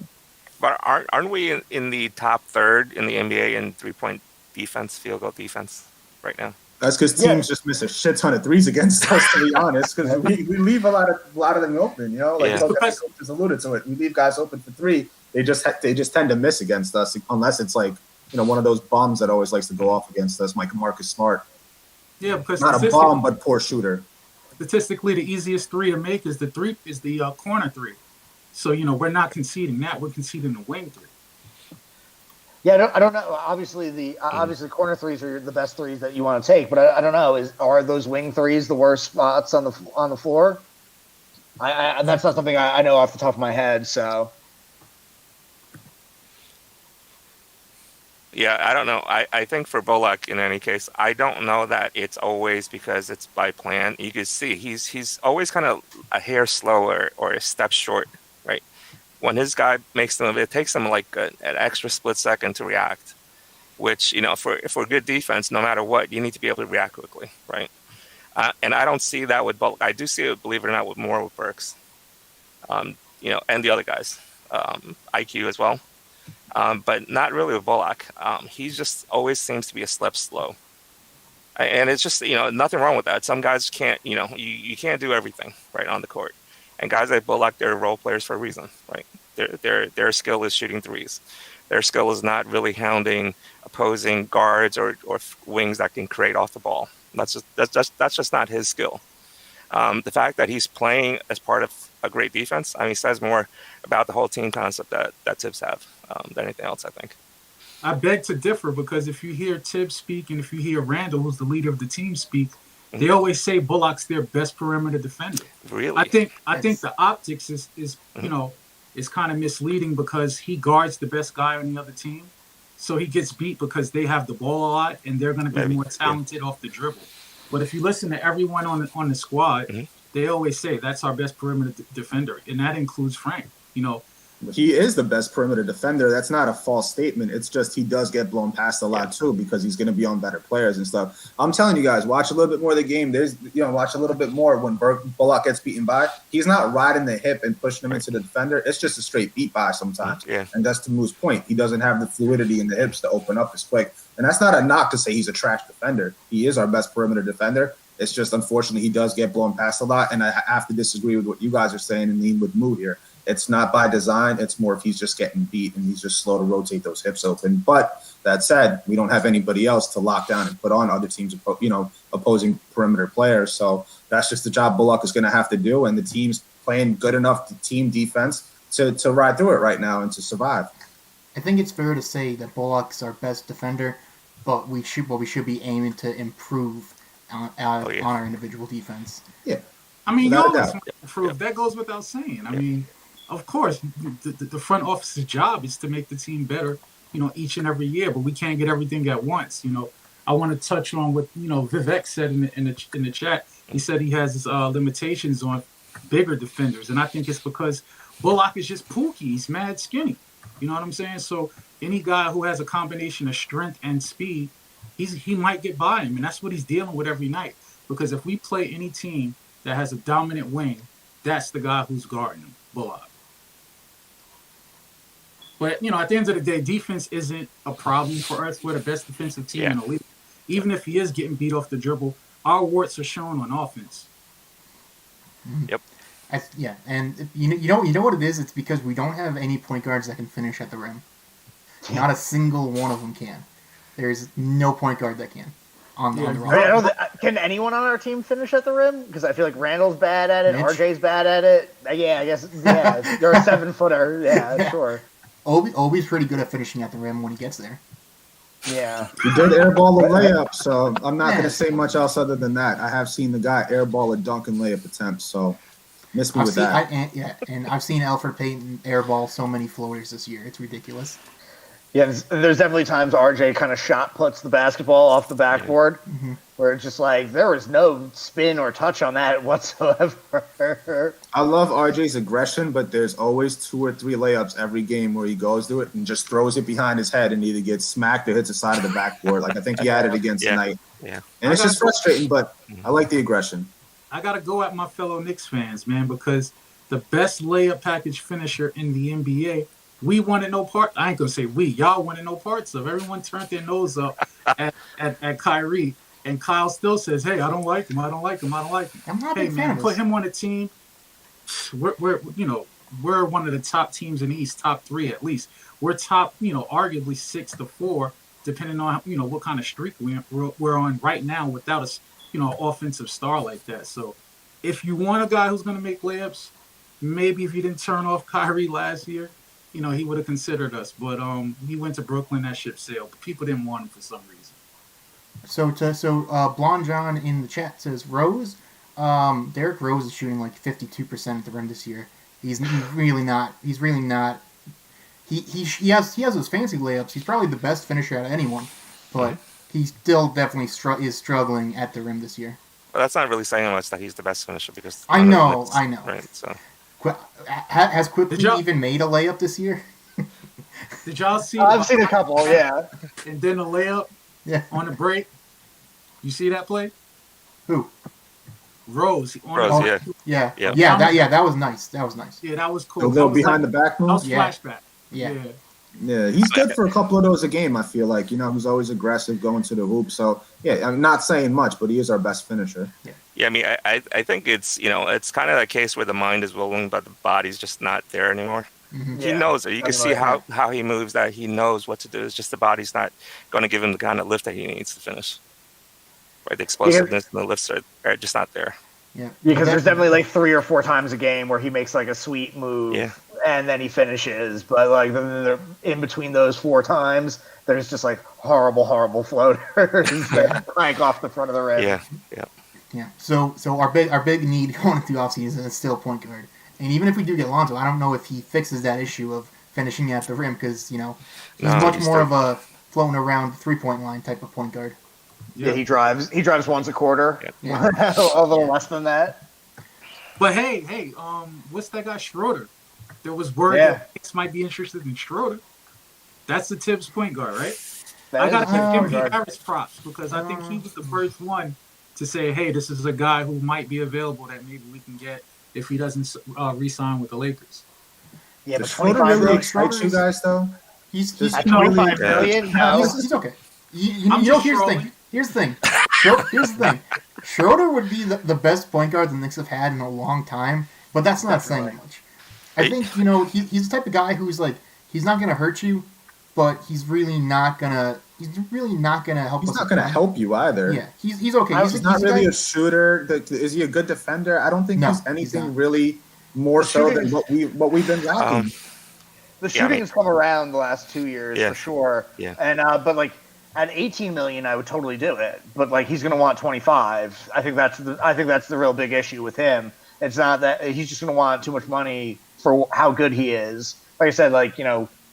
But aren't we in the top third in the NBA in 3-point defense, field goal defense right now? That's because teams just miss a shit ton of threes against us, to be honest. Because we leave a lot of them open. Coach just alluded to it. We leave guys open for three. They just tend to miss against us unless it's like one of those bums that always likes to go off against us, like Marcus Smart. Yeah, because not a bum but poor shooter. Statistically, the easiest three to make is the corner three. So we're not conceding that. We're conceding the wing three. Yeah, I don't know. Obviously, corner threes are the best threes that you want to take, but I don't know. Are those wing threes the worst spots on the floor? I that's not something I know off the top of my head. So. Yeah, I don't know. I think for Bullock, in any case, I don't know that it's always because it's by plan. You can see he's always kind of a hair slower or a step short, right? When his guy makes the move, it takes him like an extra split second to react, which, for good defense, no matter what, you need to be able to react quickly, right? And I don't see that with Bullock. I do see it, believe it or not, with more with Burks, and the other guys, IQ as well. but not really with Bullock. He just always seems to be a step slow. And it's just, nothing wrong with that. Some guys can't, you can't do everything right on the court. And guys like Bullock, they're role players for a reason, right? Their skill is shooting threes. Their skill is not really hounding opposing guards or wings that can create off the ball. That's just not his skill. The fact that he's playing as part of a great defense, says more about the whole team concept that Tibbs have than anything else, I think. I beg to differ, because if you hear Tibbs speak and if you hear Randle, who's the leader of the team, speak, they always say Bullock's their best perimeter defender. Really? I think the optics is is kind of misleading, because he guards the best guy on the other team. So he gets beat because they have the ball a lot and they're going to be more talented off the dribble. But if you listen to everyone on the squad, they always say that's our best perimeter defender, and that includes Frank. He is the best perimeter defender. That's not a false statement. It's just he does get blown past a lot too, because he's going to be on better players and stuff. I'm telling you guys, watch a little bit more of the game. Watch a little bit more when Bullock gets beaten by. He's not riding the hip and pushing him into the defender. It's just a straight beat by sometimes. Yeah. And that's to Moo's point. He doesn't have the fluidity in the hips to open up as quick. And that's not a knock to say he's a trash defender. He is our best perimeter defender. It's just, unfortunately, he does get blown past a lot. And I have to disagree with what you guys are saying and lean with Moo here. It's not by design. It's more if he's just getting beat and he's just slow to rotate those hips open. But that said, we don't have anybody else to lock down and put on other teams, opposing perimeter players. So that's just the job Bullock is going to have to do. And the team's playing good enough to team defense to ride through it right now and to survive. I think it's fair to say that Bullock's our best defender, but we should be aiming to improve on our individual defense. Yeah. You always improve. That goes without saying. Of course, the front office's job is to make the team better, each and every year, but we can't get everything at once. I want to touch on what, Vivek said in the chat. He said he has his limitations on bigger defenders, and I think it's because Bullock is just pooky. He's mad skinny. You know what I'm saying? So any guy who has a combination of strength and speed, he might get by him, and that's what he's dealing with every night. Because if we play any team that has a dominant wing, that's the guy who's guarding him, Bullock. But, at the end of the day, defense isn't a problem for us. We're the best defensive team in the league. Even if he is getting beat off the dribble, our warts are shown on offense. Yep. And you know what it is? It's because we don't have any point guards that can finish at the rim. Not a single one of them can. There's no point guard that can. On the roster. Can anyone on our team finish at the rim? Because I feel like Randall's bad at it, RJ's bad at it. Yeah, I guess. Yeah, they're a 7-footer. Yeah, sure. Obi's pretty good at finishing at the rim when he gets there. Yeah. He did airball a layup, so I'm not going to say much else other than that. I have seen the guy airball a dunk and layup attempt, so miss me with that. And I've seen Alfred Payton airball so many floaters this year. It's ridiculous. Yeah, there's definitely times RJ kind of shot puts the basketball off the backboard, where it's just like there was no spin or touch on that whatsoever. I love RJ's aggression, but there's always 2 or 3 layups every game where he goes to it and just throws it behind his head and either gets smacked or hits the side of the backboard. Like I think he had it against tonight. Yeah. And it's just frustrating, but I like the aggression. I got to go at my fellow Knicks fans, man, because the best layup package finisher in the NBA, we wanted no part. I ain't gonna say we. Y'all wanted no parts of. Everyone turned their nose up at Kyrie, and Kyle still says, "Hey, I don't like him. I don't like him. I don't like him." I'm not hey, man, put him on a team. We're one of the top teams in the East, top 3 at least. We're top, arguably 6-4, depending on what kind of streak we're on right now without a offensive star like that. So, if you want a guy who's gonna make layups, maybe if you didn't turn off Kyrie last year, he would have considered us, but he went to Brooklyn. That ship sailed. People didn't want him for some reason. So Blonde John in the chat says Rose. Derrick Rose is shooting like 52% at the rim this year. He's really not. He has those fancy layups. He's probably the best finisher out of anyone, but he still definitely is struggling at the rim this year. Well, that's not really saying much that he's the best finisher because I know. Right, so. Has Quickly even made a layup this year? Did y'all see? I've seen a couple, yeah. And then a layup on the break. You see that play? Who? Rose. Yeah. That was nice. Yeah, that was cool. A little behind the back move? That was flashback. Yeah. Yeah, he's good for a couple of those a game, I feel like. He's always aggressive going to the hoop. So, yeah, I'm not saying much, but he is our best finisher. Yeah, I mean, I think it's, it's kind of a case where the mind is willing, but the body's just not there anymore. Mm-hmm. He knows it. You can see how he moves, that he knows what to do. It's just the body's not going to give him the kind of lift that he needs to finish. Right? The explosiveness and the lifts are just not there. Yeah, because there's definitely like 3 or 4 times a game where he makes like a sweet move and then he finishes. But like in between those 4 times, there's just like horrible floaters that crank off the front of the rim. Yeah. So our big need going into the offseason is still point guard. And even if we do get Lonzo, I don't know if he fixes that issue of finishing at the rim because he's much more of a floating around 3-point line type of point guard. Yeah, he drives once a quarter. Yeah. A little less than that. But hey, what's that guy Schroeder? There was word that Knicks might be interested in Schroeder. That's the Tibbs point guard, right? I got to give him Harris props because I think he was the first one to say, hey, this is a guy who might be available that maybe we can get if he doesn't re-sign with the Lakers. Yeah, but does Schroeder really excite you guys, though? He's at $25 million. No, he's okay. Here's the thing. Here's the thing. Schroeder would be the best point guard the Knicks have had in a long time, but that's not saying much. I think he's the type of guy who's like he's not going to hurt you, but he's really not going to help. He's not going to help you either. Yeah, he's okay. He's not really a shooter. Is he a good defender? I don't think he's anything really more so than what we've been lacking. The shooting has come around the last 2 years for sure. Yeah, and but like. At $18 million, I would totally do it, but like he's going to want 25. I think that's the real big issue with him. It's not that he's just going to want too much money for how good he is. Like I said, like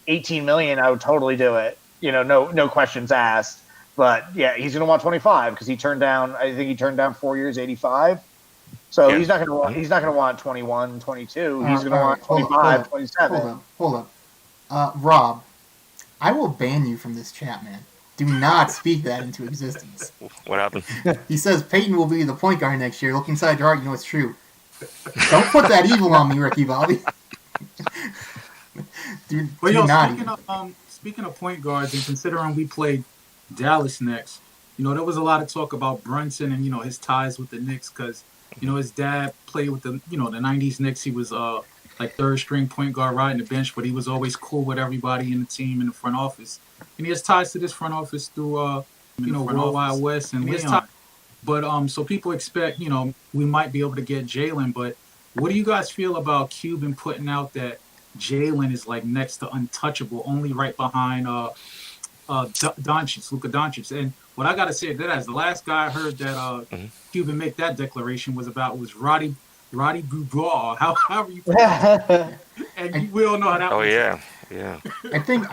18 million, I would totally do it. No questions asked. But yeah, he's going to want 25 because he turned down. I think he turned down 4 years, 85. So he's not going to want 21, 22. He's going to want 25, 27. Hold up, Rob. I will ban you from this chat, man. Do not speak that into existence. What happened? He says Peyton will be the point guard next year. Look inside your heart, you know it's true. Don't put that evil on me, Ricky Bobby. Speaking of point guards, and considering we played Dallas next, there was a lot of talk about Brunson and his ties with the Knicks because his dad played with the the '90s Knicks. He was like third string point guard riding the bench, but he was always cool with everybody in the team in the front office. And he has ties to this front office through, World Wide West and Leon. But so people expect, we might be able to get Jalen. But what do you guys feel about Cuban putting out that Jalen is like next to untouchable, only right behind Luka Doncic? And what I got to say to that is the last guy I heard that Cuban make that declaration was Roddy Boudoir, however you put it. And we all know how that was. Yeah. I think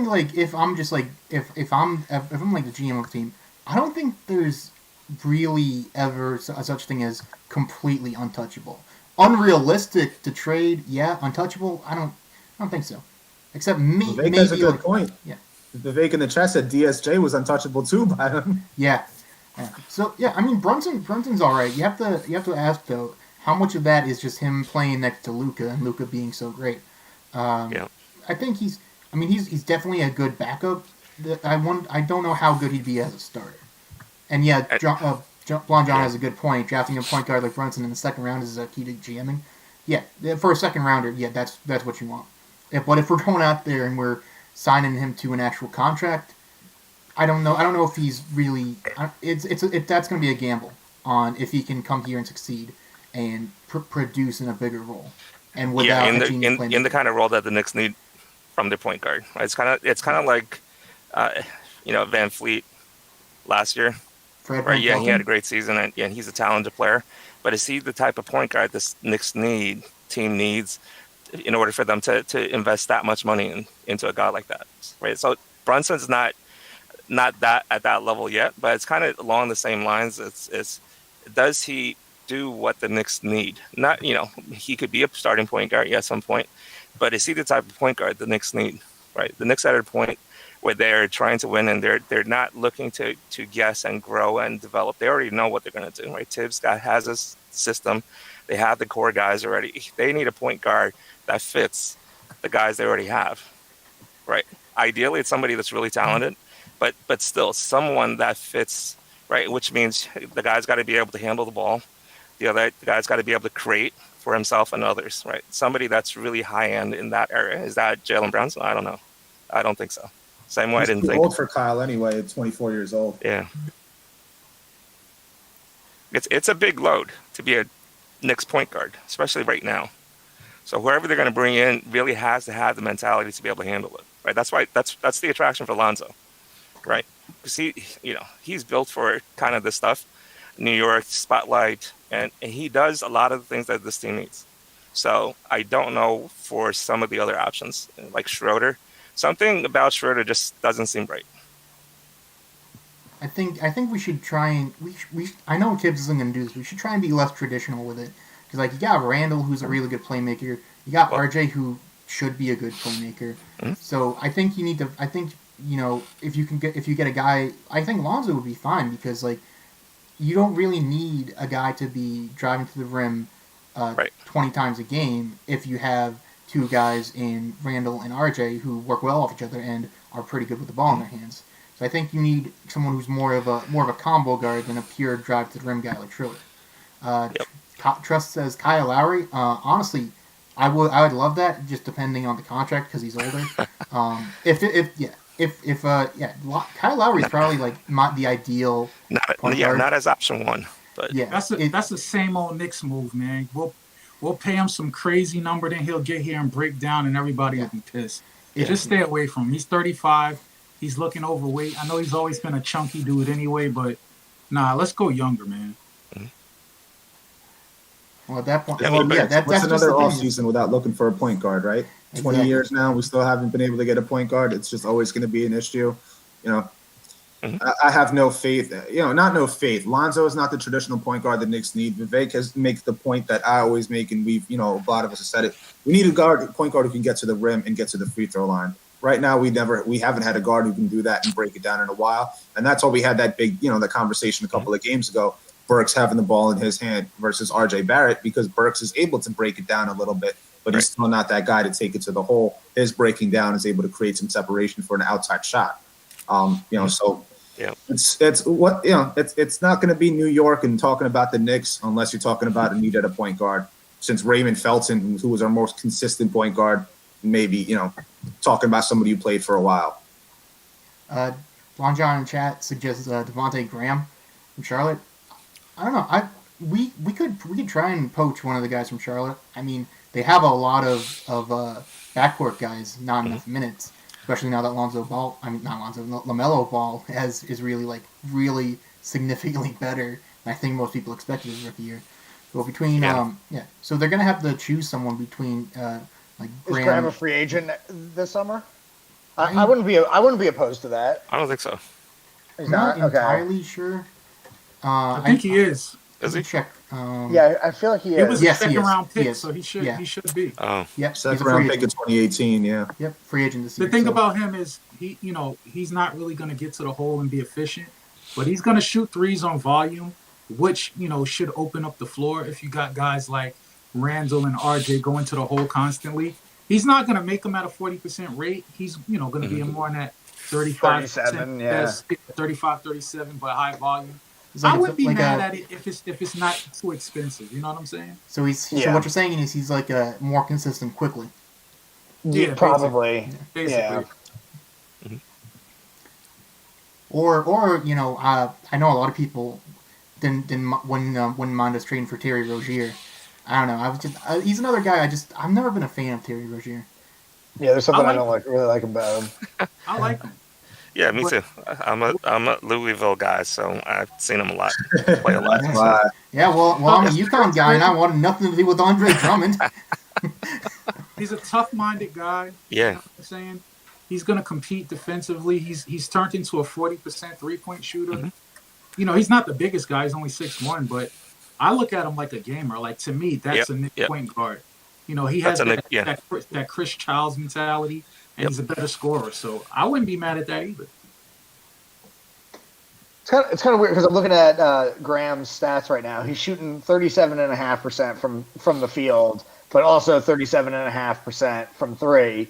like if I'm just like if I'm like the GM of the team, I don't think there's really ever such thing as completely untouchable. Unrealistic to trade, untouchable. I don't think so. Except maybe that's a good point. Yeah. Vivek in the chat said DSJ was untouchable too by him. Yeah. So I mean Brunson's all right. You have to ask though, how much of that is just him playing next to Luka and Luka being so great? I think he's definitely a good backup. I don't know how good he'd be as a starter. And Blonde John has a good point. Drafting a point guard like Brunson in the second round is a key to GMing. Yeah, for a second rounder, that's what you want. But if we're going out there and we're signing him to an actual contract, I don't know if he's really. That's going to be a gamble on if he can come here and succeed and produce in a bigger role. And without in the kind of role that the Knicks need from their point guard, it's kind of like Van Fleet last year. Right? Yeah, he had a great season, and he's a talented player. But is he the type of point guard this Knicks team needs in order for them to invest that much money into a guy like that? Right. So Brunson's not that at that level yet, but it's kind of along the same lines. It's does he do what the Knicks need? Not he could be a starting point guard at some point, but is he the type of point guard the Knicks need? Right. The Knicks are at a point where they're trying to win and they're not looking to guess and grow and develop. They already know what they're going to do. Right. Tibbs has this system. They have the core guys already. They need a point guard that fits the guys they already have. right? Ideally, it's somebody that's really talented, but still someone that fits, right? Which means the guy's got to be able to handle the ball. The guy's got to be able to create for himself and others, right? Somebody that's really high end in that area. Is that Jalen Brunson? I don't know. I don't think so. Same way I didn't He's too think. old for Kyle anyway. At 24 years old. Yeah. It's a big load to be a Knicks point guard, especially right now. So whoever they're going to bring in really has to have the mentality to be able to handle it, right? That's why that's the attraction for Lonzo, right? Because he's built for kind of this stuff, New York spotlight, and he does a lot of the things that this team needs. So I don't know for some of the other options like Schroeder. Something about Schroeder just doesn't seem right. I think we should try and we I know Tibbs isn't going to do this. We should try and be less traditional with it, because like you got Randle, who's a really good playmaker. You got RJ, who should be a good playmaker. Mm-hmm. So I think you need to. I think if you get a guy, I think Lonzo would be fine, because like you don't really need a guy to be driving to the rim 20 times a game if you have two guys in Randle and RJ who work well off each other and are pretty good with the ball in their hands. So I think you need someone who's more of a combo guard than a pure drive to the rim guy like Schroeder. Trust says Kyle Lowry. Honestly, I would love that, just depending on the contract, because he's older. Kyle Lowry is probably like the ideal. Not as option one, but yeah, that's the same old Knicks move, man. We'll pay him some crazy number, then he'll get here and break down, and everybody will be pissed. Just stay away from him. He's 35. He's looking overweight. I know he's always been a chunky dude anyway, but let's go younger, man. Well, at that point, that's another offseason without looking for a point guard, right? Exactly. 20 years now, we still haven't been able to get a point guard. It's just always going to be an issue. I have no faith. Not no faith. Lonzo is not the traditional point guard the Knicks need. Vivek makes the point that I always make, and we've, a lot of us have said it. We need a point guard who can get to the rim and get to the free throw line. Right now, we haven't had a guard who can do that and break it down in a while. And that's why we had that big, the conversation a couple of games ago. Burks having the ball in his hand versus RJ Barrett, because Burks is able to break it down a little bit, but he's still not that guy to take it to the hole. His breaking down is able to create some separation for an outside shot. So it's not going to be New York and talking about the Knicks unless you're talking about a need at a point guard. Since Raymond Felton, who was our most consistent point guard, maybe talking about somebody who played for a while. Lon John in chat suggests Devontae Graham from Charlotte. I don't know. We could try and poach one of the guys from Charlotte. I mean, they have a lot of backcourt guys, not enough minutes, especially now that LaMelo Ball is really significantly better than I think most people expected his rookie year. So between so they're gonna have to choose someone between Graham. Is Graham a free agent this summer? I wouldn't be opposed to that. I don't think so. I'm not entirely sure. I think he is. Is he? Check. I feel like he is. It was a second round pick, so he should be. Oh, yep. Second round pick in 2018. Yeah. Yep. Free agent this year. The thing about him is he's not really going to get to the hole and be efficient, but he's going to shoot threes on volume, which should open up the floor if you got guys like Randle and RJ going to the hole constantly. He's not going to make them at a 40% rate. He's going to be more in that 35, 35, 37, but high volume. I wouldn't be mad at it if it's not too expensive. You know what I'm saying? So so what you're saying is he's like a more consistent quickly. Yeah, probably. Basically. Yeah. Or I know a lot of people didn't mind us trading for Terry Rozier. I don't know. He's another guy. I've never been a fan of Terry Rozier. Yeah, there's something I don't really like about him. I like him. Yeah, me too. I'm a Louisville guy, so I've seen him a lot, play a lot. Yeah, well, I'm a UConn guy, and I wanted nothing to do with Andre Drummond. He's a tough-minded guy. Yeah. You know what I'm saying? He's going to compete defensively. He's turned into a 40% three-point shooter. Mm-hmm. He's not the biggest guy. He's only 6'1", but I look at him like a gamer. Like, to me, that's a Knicks point guard. He has that Chris Childs mentality, and he's a better scorer. So I wouldn't be mad at that either. It's kind of weird because I'm looking at Graham's stats right now. He's shooting 37.5% from the field, but also 37.5% from three.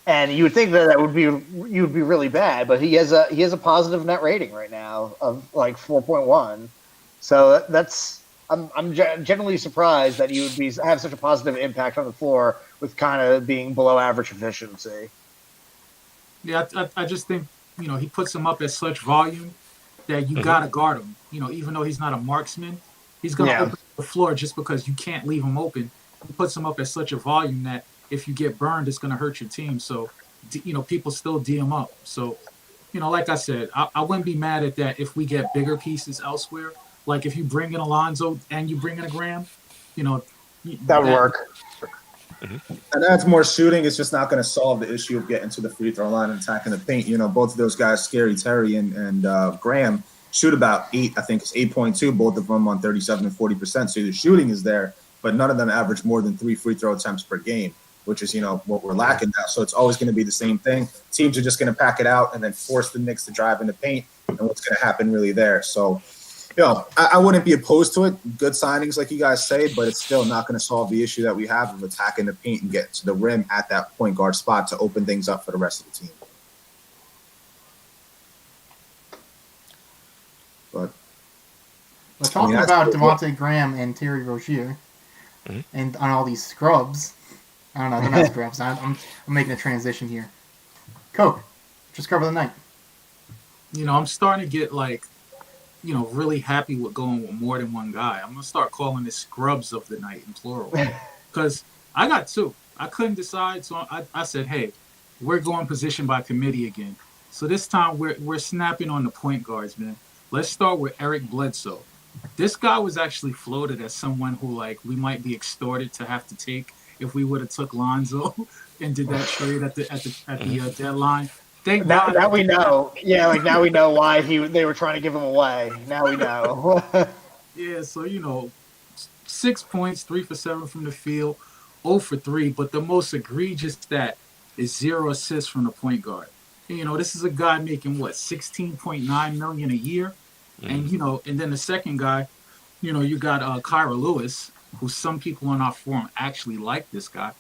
And you would think that would be really bad, but he has a positive net rating right now of like 4.1. So I'm generally surprised that you would have such a positive impact on the floor with kind of being below average efficiency. Yeah, I just think he puts him up at such volume that you gotta guard him. Even though he's not a marksman, he's gonna open the floor just because you can't leave him open. He puts him up at such a volume that if you get burned, it's going to hurt your team. So, people still D him up. So, like I said, I wouldn't be mad at that if we get bigger pieces elsewhere. Like if you bring in Alonzo and you bring in a Graham, that would work. And adds more shooting. It's just not going to solve the issue of getting to the free throw line and attacking the paint. Both of those guys, Scary Terry and Graham, shoot about 8. I think it's 8.2. Both of them on 37 and 40%. So the shooting is there, but none of them average more than 3 free throw attempts per game, which is, what we're lacking now. So it's always going to be the same thing. Teams are just going to pack it out and then force the Knicks to drive in the paint. And what's going to happen really there? So, I wouldn't be opposed to it. Good signings, like you guys say, but it's still not going to solve the issue that we have of attacking the paint and getting to the rim at that point guard spot to open things up for the rest of the team. But we're talking about Devontae Graham and Terry Rozier, and on all these scrubs. I don't know, they're not scrubs. I'm making a transition here. Coke, just cover the night. I'm starting to get really happy with going with more than one guy. I'm gonna start calling it scrubs of the night in plural, because I got 2. I couldn't decide, so I said, hey, we're going position by committee again. So this time we're snapping on the point guards, man. Let's start with Eric Bledsoe. This guy was actually floated as someone who we might be extorted to have to take if we would have took Lonzo and did that trade at the deadline. Now we know. Yeah, now we know why they were trying to give him away. Now we know. Yeah, so 6 points, 3 for 7 from the field, 0 for 3. But the most egregious stat is 0 assists from the point guard. This is a guy making $16.9 million a year, and and then the second guy, you got Kyra Lewis, who some people on our forum actually like this guy.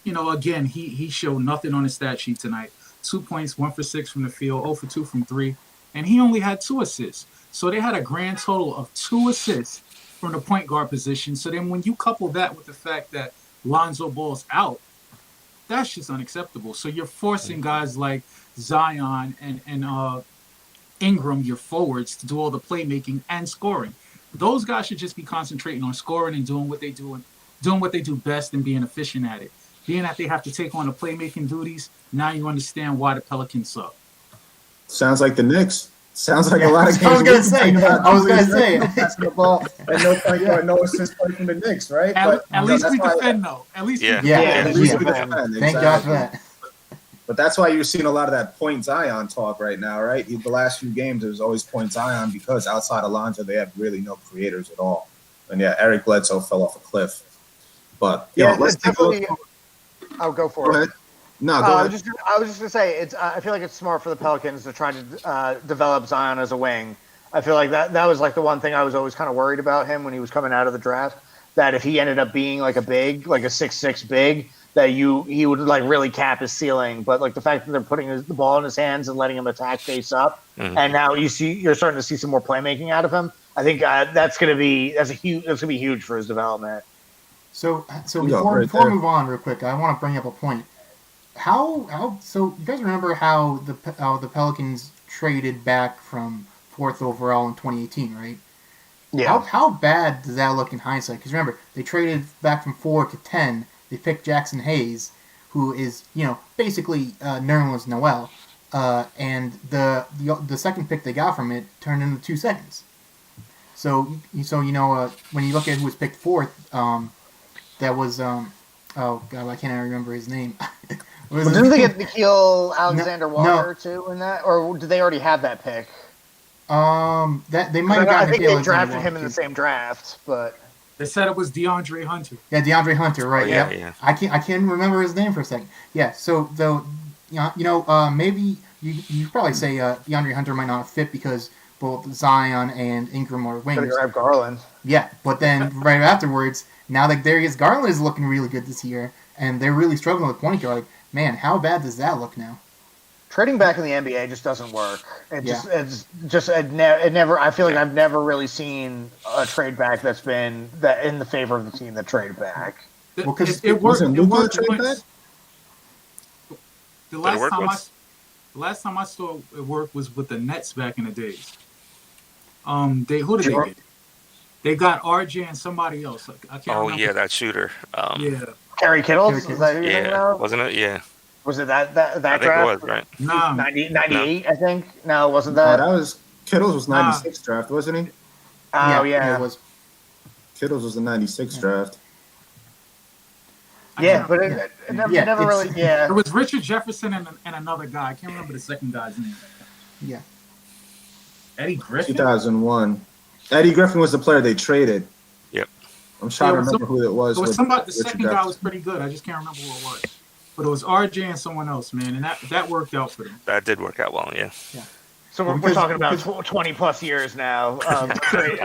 Again, he showed nothing on his stat sheet tonight. 2 points, 1 for 6 from the field, 0 for 2 from 3, and he only had 2 assists. So they had a grand total of 2 assists from the point guard position. So then when you couple that with the fact that Lonzo Ball's out, that's just unacceptable. So you're forcing guys like Zion and Ingram, your forwards, to do all the playmaking and scoring. Those guys should just be concentrating on scoring and doing what they do best and being efficient at it. Being that they have to take on the playmaking duties, now you understand why the Pelicans suck. Sounds like the Knicks. Sounds like a lot of games. I was going to say. Basketball and no point guard, no assist play from the Knicks, right? At least we defend, though. At least we defend. Thank God for that. But that's why you're seeing a lot of that point Zion talk right now, right? The last few games, it was always point Zion because outside Alonzo, they have really no creators at all. And Eric Bledsoe fell off a cliff. But let's take a look. I'll go for it. Ahead. No, go ahead. I was just gonna say I feel like it's smart for the Pelicans to try to develop Zion as a wing. I feel like that was the one thing I was always kind of worried about him when he was coming out of the draft. That if he ended up being a big, a 6'6" big, that he would really cap his ceiling. But the fact that they're putting the ball in his hands and letting him attack face up, and now you're starting to see some more playmaking out of him. I think that's gonna be huge for his development. So before we move on real quick, I want to bring up a point. So you guys remember how the Pelicans traded back from 4th overall in 2018, right? Yeah. How bad does that look in hindsight? Because remember, they traded back from 4 to 10. They picked Jackson Hayes, who is basically Nerlens Noel, and the second pick they got from it turned into 2 seconds. So when you look at who was picked 4th, that was oh god, I can't remember his name. Didn't they get Nickeil Alexander-Walker too in that, or did they already have that pick? That they might have gotten. I think they drafted him in the same draft, but they said it was DeAndre Hunter. Yeah, DeAndre Hunter, right? Yeah. I can't remember his name for a second. Yeah, so though, maybe you probably say DeAndre Hunter might not fit because both Zion and Ingram are wings. Gotta grab Garland. Yeah, but then right afterwards, now that Darius Garland is looking really good this year, and they're really struggling with point guard. man, how bad does that look now? Trading back in the NBA just doesn't work. I feel like I've never really seen a trade back that's been that in the favor of the team that traded back. Well, because it worked. It worked trade once. back? The last time I saw it work was with the Nets back in the days. Who did they get? They got RJ and somebody else. I can't remember. Oh yeah, that shooter. Yeah. Kerry Kittle? Is that who you're thinking about? Wasn't it? Yeah. Was it that I draft? think it was, right? No. 98, I think. No, wasn't Oh, that? that was Kittle's was 96 draft, wasn't he? Oh yeah. It was. Kittle's was the 96 draft. Yeah, but it never really. Yeah. It was Richard Jefferson and another guy. I can't remember the second guy's name. Yeah. Eddie Griffin. 2001. Eddie Griffin was the player they traded. Yep. I'm trying to remember who it was. It was somebody. The Richard second guy Jefferson. was pretty good. I just can't remember who it was. But it was RJ and someone else, man, and that worked out for them. That did work out well, yeah. So we're talking about 20 plus years now.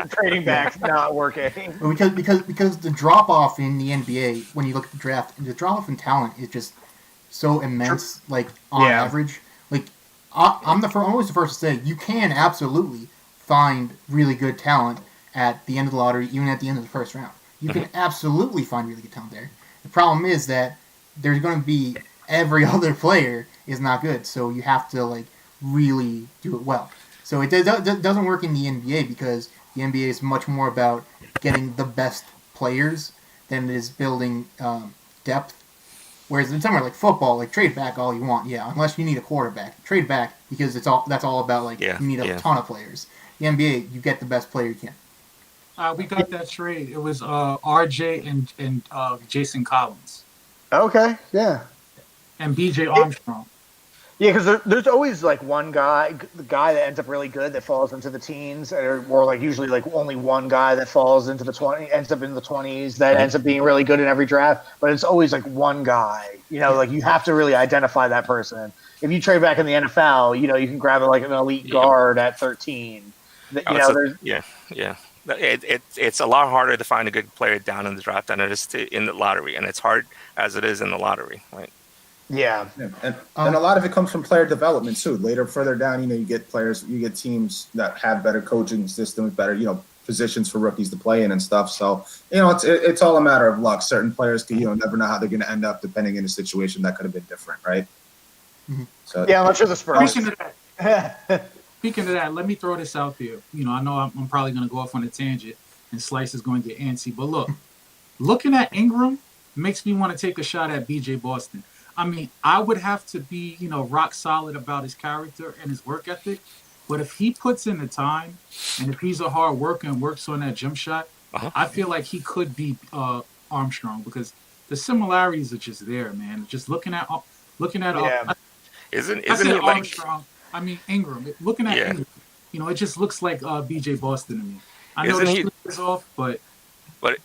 Trading back not working. Because the drop off in the NBA when you look at the draft, the drop off in talent is just so immense. Like on average, like I'm always the first to say you can absolutely find really good talent at the end of the lottery, even at the end of the first round. You can absolutely find really good talent there. The problem is that there's going to be every other player is not good, so you have to like really do it well. So it doesn't work in the NBA because the NBA is much more about getting the best players than it is building depth. Whereas in somewhere like football, like trade back all you want, unless you need a quarterback, trade back because that's all about like you need a ton of players. The NBA, you get the best player you can. We got that trade. It was RJ and Jason Collins. Okay, yeah. And BJ Armstrong. Yeah, because there's always like one guy, the guy that ends up really good that falls into the teens, or like usually like only one guy that falls into ends up in the 20s that ends up being really good in every draft. But it's always like one guy. Like you have to really identify that person. If you trade back in the NFL, you can grab like an elite guard at 13. It's a lot harder to find a good player down in the draft than it is in the lottery, and it's hard as it is in the lottery, right? Yeah. And a lot of it comes from player development too. Later, further down, you get teams that have better coaching systems, better, positions for rookies to play in and stuff. So, it's all a matter of luck. Certain players can, never know how they're going to end up depending on a situation that could have been different, right? Mm-hmm. So yeah, I'm not sure the Spurs. Speaking of that, let me throw this out there. I know I'm probably going to go off on a tangent, and Slice is going to get antsy. But looking at Ingram makes me want to take a shot at BJ Boston. I mean, I would have to be, rock solid about his character and his work ethic. But if he puts in the time, and if he's a hard worker and works on that jump shot, I feel like he could be Armstrong because the similarities are just there, man. Just looking at Isn't I said it like Armstrong? I mean Ingram. Looking at Ingram, it just looks like BJ Boston to me. I know Isn't the he- shoot is off, but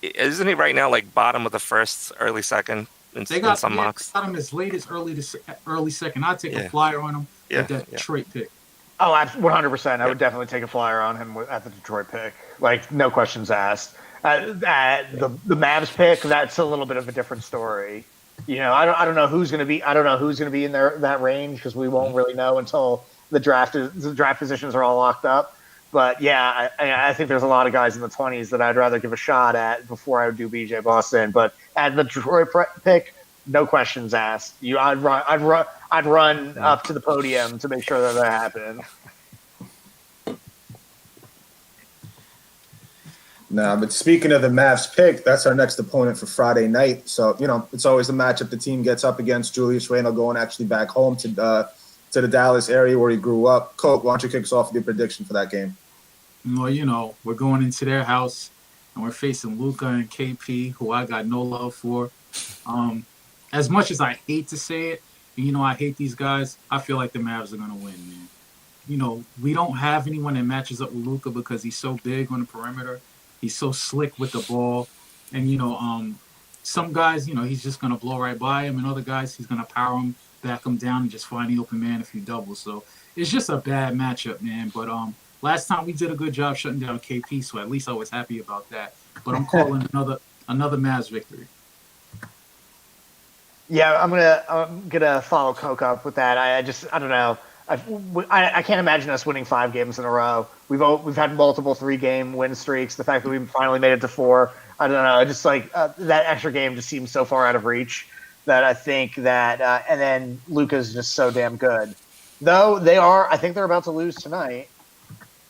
isn't he right now like bottom of the first, early second in some mocks? They got him as late as early second. I'd take a flyer on him with that Detroit pick. Oh, 100%. I would definitely take a flyer on him at the Detroit pick. Like, no questions asked. The Mavs pick, that's a little bit of a different story. I don't know who's going to be. I don't know who's going to be in that range because we won't really know until the draft positions are all locked up. But yeah, I think there's a lot of guys in the 20s that I'd rather give a shot at before I would do BJ Boston. But at the Detroit pick, no questions asked. I'd run up to the podium to make sure that happened. Nah, but speaking of the Mavs pick, that's our next opponent for Friday night. So, it's always a matchup the team gets up against. Julius Randle going actually back home to the Dallas area where he grew up. Colt, why don't you kick us off with your prediction for that game? Well, we're going into their house, and we're facing Luka and KP, who I got no love for. As much as I hate to say it, I hate these guys, I feel like the Mavs are going to win, man. We don't have anyone that matches up with Luka because he's so big on the perimeter. He's so slick with the ball. And, some guys, he's just going to blow right by him. And other guys, he's going to power him, back him down, and just find the open man if he doubles. So it's just a bad matchup, man. But last time we did a good job shutting down KP, so at least I was happy about that. But I'm calling another Mavs victory. Yeah, I'm gonna follow Coke up with that. I don't know. I can't imagine us winning 5 games in a row. We've had multiple 3-game win streaks. The fact that we finally made it to 4, I don't know. Just like that extra game just seems so far out of reach that I think that. And then Luka's just so damn good. Though I think they're about to lose tonight.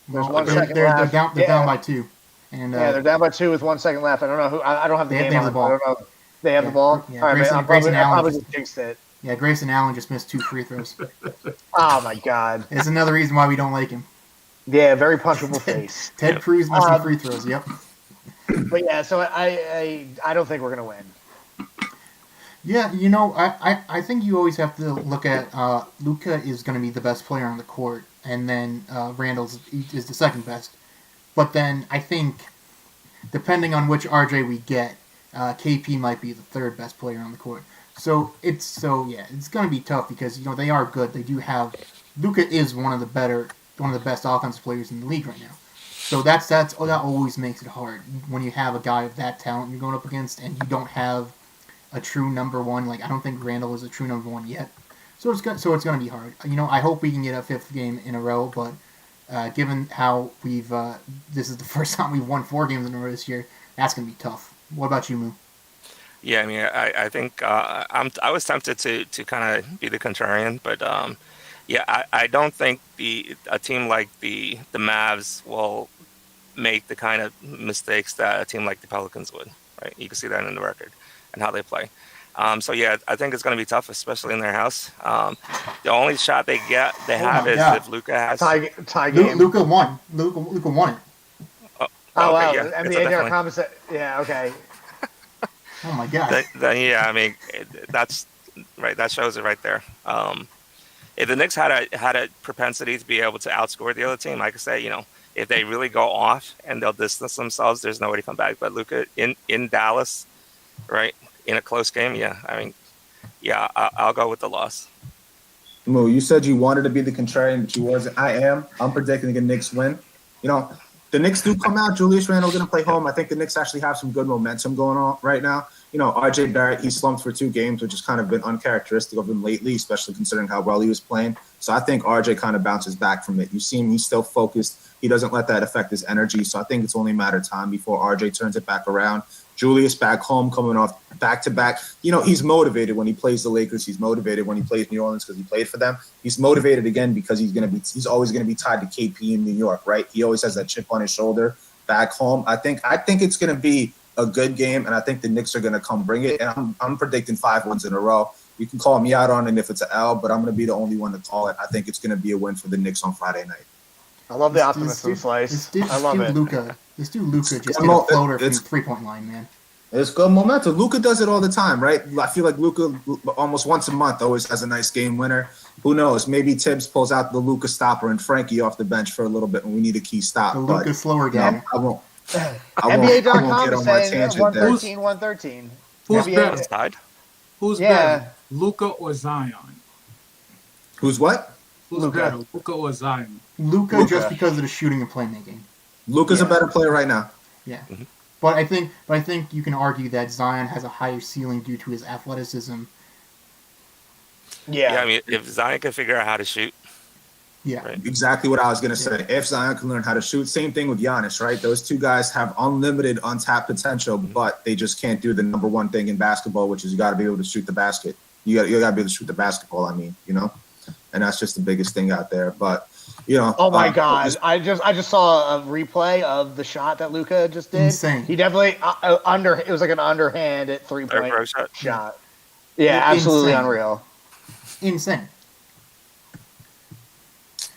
There's Well, 1 second left. They're down by 2. And they're down by 2 with 1 second left. I don't know who. I don't have the game have on. the ball. I don't know. They have the ball. Yeah, All right, Grayson- I Grayson Allen probably just- just jinxed it. Yeah, Grayson Allen just missed 2 free throws. Oh my god. It's another reason why we don't like him. Yeah, very punchable face. Ted Cruz missing free throws. Yep. But yeah, so I don't think we're gonna win. Yeah, I think you always have to look at Luka is going to be the best player on the court, and then Randle's is the second best. But then I think, depending on which RJ we get, KP might be the third best player on the court. So it's going to be tough because they are good. They do have Luka is one of the best offensive players in the league right now. So that always makes it hard when you have a guy of that talent you're going up against, and you don't have a true number one. Like, I don't think Randle is a true number one yet. So it's going to be hard. I hope we can get a 5th game in a row, but given how this is the first time we've won 4 games in a row this year, that's going to be tough. What about you, Moo? Yeah, I mean, I think I was tempted to kind of be the contrarian, but I don't think a team like the Mavs will make the kind of mistakes that a team like the Pelicans would. Right, you can see that in the record and how they play. So yeah, I think it's going to be tough, especially in their house. The only shot they have is if Luka has tie game. Luka won. Luka won it. Oh okay, wow, yeah, NBA.com. Yeah, okay. Oh my god. Then yeah, I mean that's right. That shows it right there. If the Knicks had a propensity to be able to outscore the other team, I could say, if they really go off and they'll distance themselves, there's no way to come back. But Luka in Dallas, right, in a close game, I'll go with the loss. Moo, you said you wanted to be the contrarian, but you wasn't. I'm predicting the Knicks win. The Knicks do come out. Julius Randle going to play home. I think the Knicks actually have some good momentum going on right now. RJ Barrett, he slumped for 2 games, which has kind of been uncharacteristic of him lately, especially considering how well he was playing. So I think RJ kind of bounces back from it. You see him, he's still focused. He doesn't let that affect his energy. So I think it's only a matter of time before RJ turns it back around. Julius back home, coming off back-to-back. He's motivated when he plays the Lakers. He's motivated when he plays New Orleans because he played for them. He's motivated again because he's always going to be tied to KP in New York, right? He always has that chip on his shoulder back home. I think it's going to be a good game, and I think the Knicks are going to come bring it. And I'm predicting 5 wins in a row. You can call me out on it if it's an L, but I'm going to be the only one to call it. I think it's going to be a win for the Knicks on Friday night. I love the optimism slice. I love it. This dude Luka just did a floater from the 3-point line, man. It's good momentum. Luka does it all the time, right? I feel like Luka almost once a month always has a nice game winner. Who knows? Maybe Tibbs pulls out the Luka stopper and Frankie off the bench for a little bit when we need a key stop. The Luka slower guy. I won't NBA.com get is on my saying tangent 113. Who's NBA better? Side? Who's better, Luka or Zion? Who's what? Who's better, Luka or Zion? Luka just because of the shooting and playmaking. Luka's a better player right now. Yeah. Mm-hmm. But I think you can argue that Zion has a higher ceiling due to his athleticism. Yeah. I mean, if Zion can figure out how to shoot. Yeah. Right. Exactly what I was going to say. If Zion can learn how to shoot, same thing with Giannis, right? Those 2 guys have unlimited, untapped potential, but they just can't do the number one thing in basketball, which is you got to be able to shoot the basket. You got to be able to shoot the basketball, and that's just the biggest thing out there. But, Oh my God! I just saw a replay of the shot that Luka just did. Insane. He definitely it was like an underhand at 3-point shot. Yeah, absolutely Insane. Unreal. Insane.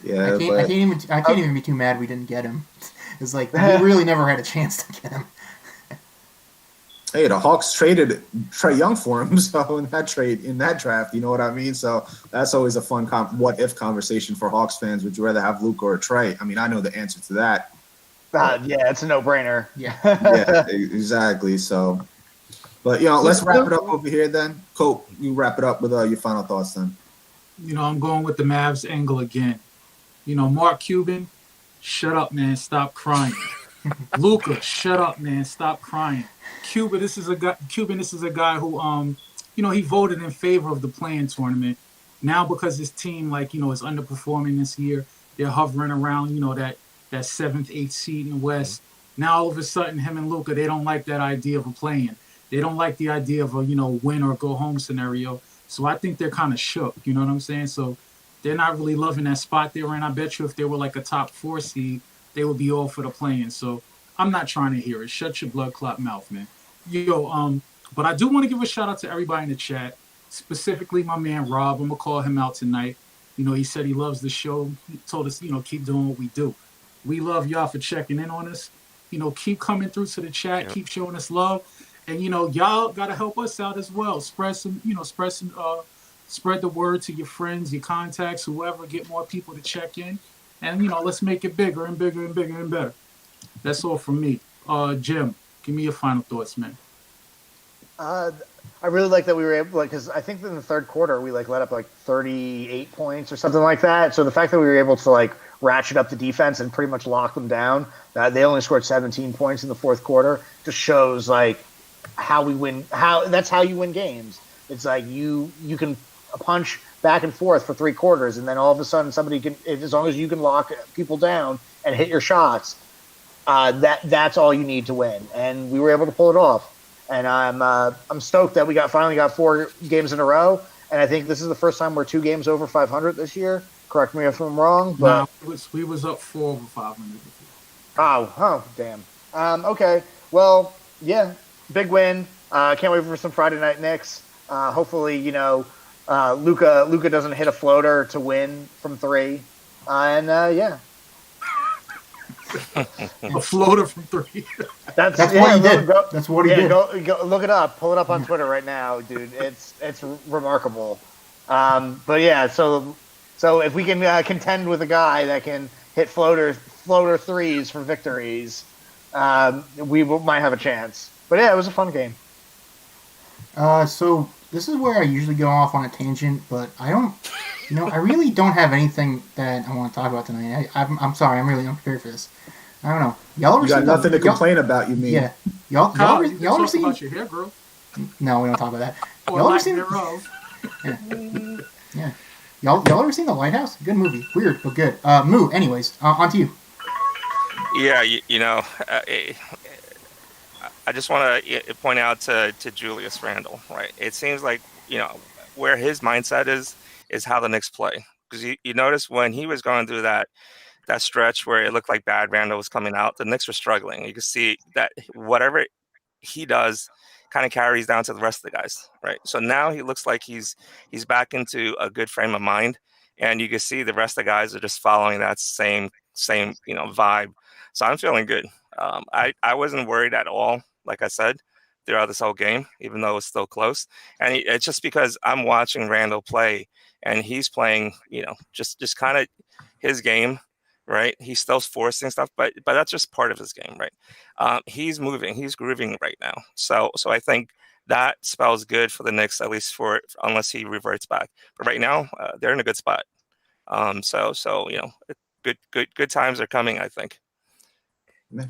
Yeah, I can't even be too mad we didn't get him. It's like we really never had a chance to get him. Hey, the Hawks traded Trae Young for him, so in that draft, you know what I mean? So that's always a fun what-if conversation for Hawks fans. Would you rather have Luka or Trae? I mean, I know the answer to that. Yeah, it's a no-brainer. Yeah. Yeah, exactly. So, but, let's wrap it up over here then. Cope, you wrap it up with your final thoughts then. I'm going with the Mavs angle again. Mark Cuban, shut up, man. Stop crying. Luka, shut up, man. Stop crying. Cuban, this is a guy who he voted in favor of the play-in tournament. Now because his team, is underperforming this year, they're hovering around, that seventh, eighth seed in the West. Now all of a sudden, him and Luka, they don't like that idea of a play-in. They don't like the idea of a, win or go home scenario. So I think they're kind of shook. You know what I'm saying? So they're not really loving that spot they were in. I bet you if they were like a top 4 seed, they would be all for the play-in. So I'm not trying to hear it. Shut your blood clot mouth, man. But I do want to give a shout out to everybody in the chat, specifically my man Rob. I'm gonna call him out tonight. He said he loves the show. He told us, keep doing what we do. We love y'all for checking in on us. Keep coming through to the chat. Keep showing us love. And, y'all got to help us out as well. Spread the word to your friends, your contacts, whoever. Get more people to check in. And, let's make it bigger and bigger and bigger and better. That's all from me. Jim, give me your final thoughts, man. I really like that we were able, because I think in the third quarter we let up 38 points or something like that. So the fact that we were able to ratchet up the defense and pretty much lock them down, they only scored 17 points in the fourth quarter, just shows how we win. That's how you win games. It's you can punch back and forth for 3 quarters, and then all of a sudden somebody can, as long as you can lock people down and hit your shots, that's all you need to win. And we were able to pull it off. And I'm stoked that we finally got 4 games in a row. And I think this is the first time we're 2 games over 500 this year. Correct me if I'm wrong, but we was up 4 over 500. Oh, damn. Okay. Well, yeah, big win. Can't wait for some Friday Night Knicks. Hopefully, Luka doesn't hit a floater to win from 3. Yeah. A floater from 3. That's what he did. That's what he did. Go look it up. Pull it up on Twitter right now, dude. It's remarkable. But yeah, so if we can contend with a guy that can hit floater threes for victories, we might have a chance. But yeah, it was a fun game. So this is where I usually go off on a tangent, but I don't. I really don't have anything that I want to talk about tonight. I'm sorry, I'm really unprepared for this. I don't know. Y'all ever got nothing to complain about, you mean? Yeah. Y'all ever seen about your hair, bro? No, we don't talk about that. Y'all ever seen? Yeah. Y'all ever seen The Lighthouse? Good movie. Weird, but good. Moo. Anyways, on to you. Yeah, I just want to point out to Julius Randle, right? It seems like where his mindset is how the Knicks play. Because you notice when he was going through that stretch where it looked like bad Randle was coming out, the Knicks were struggling. You can see that whatever he does kind of carries down to the rest of the guys, right? So now he looks like he's back into a good frame of mind, and you can see the rest of the guys are just following that same vibe. So I'm feeling good. I wasn't worried at all, like I said, throughout this whole game, even though it's still close. And it's just because I'm watching Randle play, and he's playing, just kind of his game, right? He's still forcing stuff, but that's just part of his game, right? He's moving, he's grooving right now. So I think that spells good for the Knicks, at least unless he reverts back. But right now, they're in a good spot. Good times are coming, I think.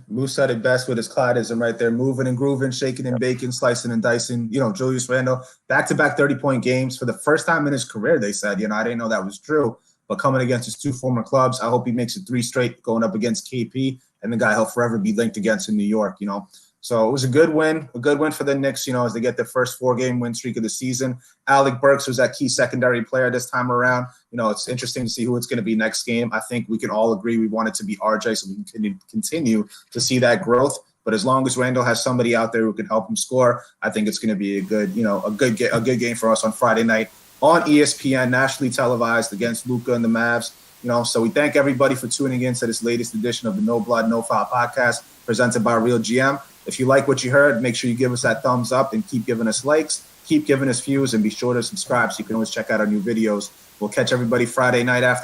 Moose said it best with his Clydeism right there, moving and grooving, shaking and baking, slicing and dicing. Julius Randle, back-to-back 30-point games for the first time in his career, they said. I didn't know that was true. But coming against his 2 former clubs, I hope he makes it 3 straight going up against KP and the guy he'll forever be linked against in New York, So it was a good win for the Knicks, as they get their first 4-game win streak of the season. Alec Burks was that key secondary player this time around. It's interesting to see who it's going to be next game. I think we can all agree we want it to be RJ, so we can continue to see that growth. But as long as Randle has somebody out there who can help him score, I think it's going to be a good game for us on Friday night on ESPN, nationally televised against Luka and the Mavs. So we thank everybody for tuning in to this latest edition of the No Blood, No Foul podcast presented by Real GM. If you like what you heard, make sure you give us that thumbs up and keep giving us likes, keep giving us views, and be sure to subscribe so you can always check out our new videos. We'll catch everybody Friday night after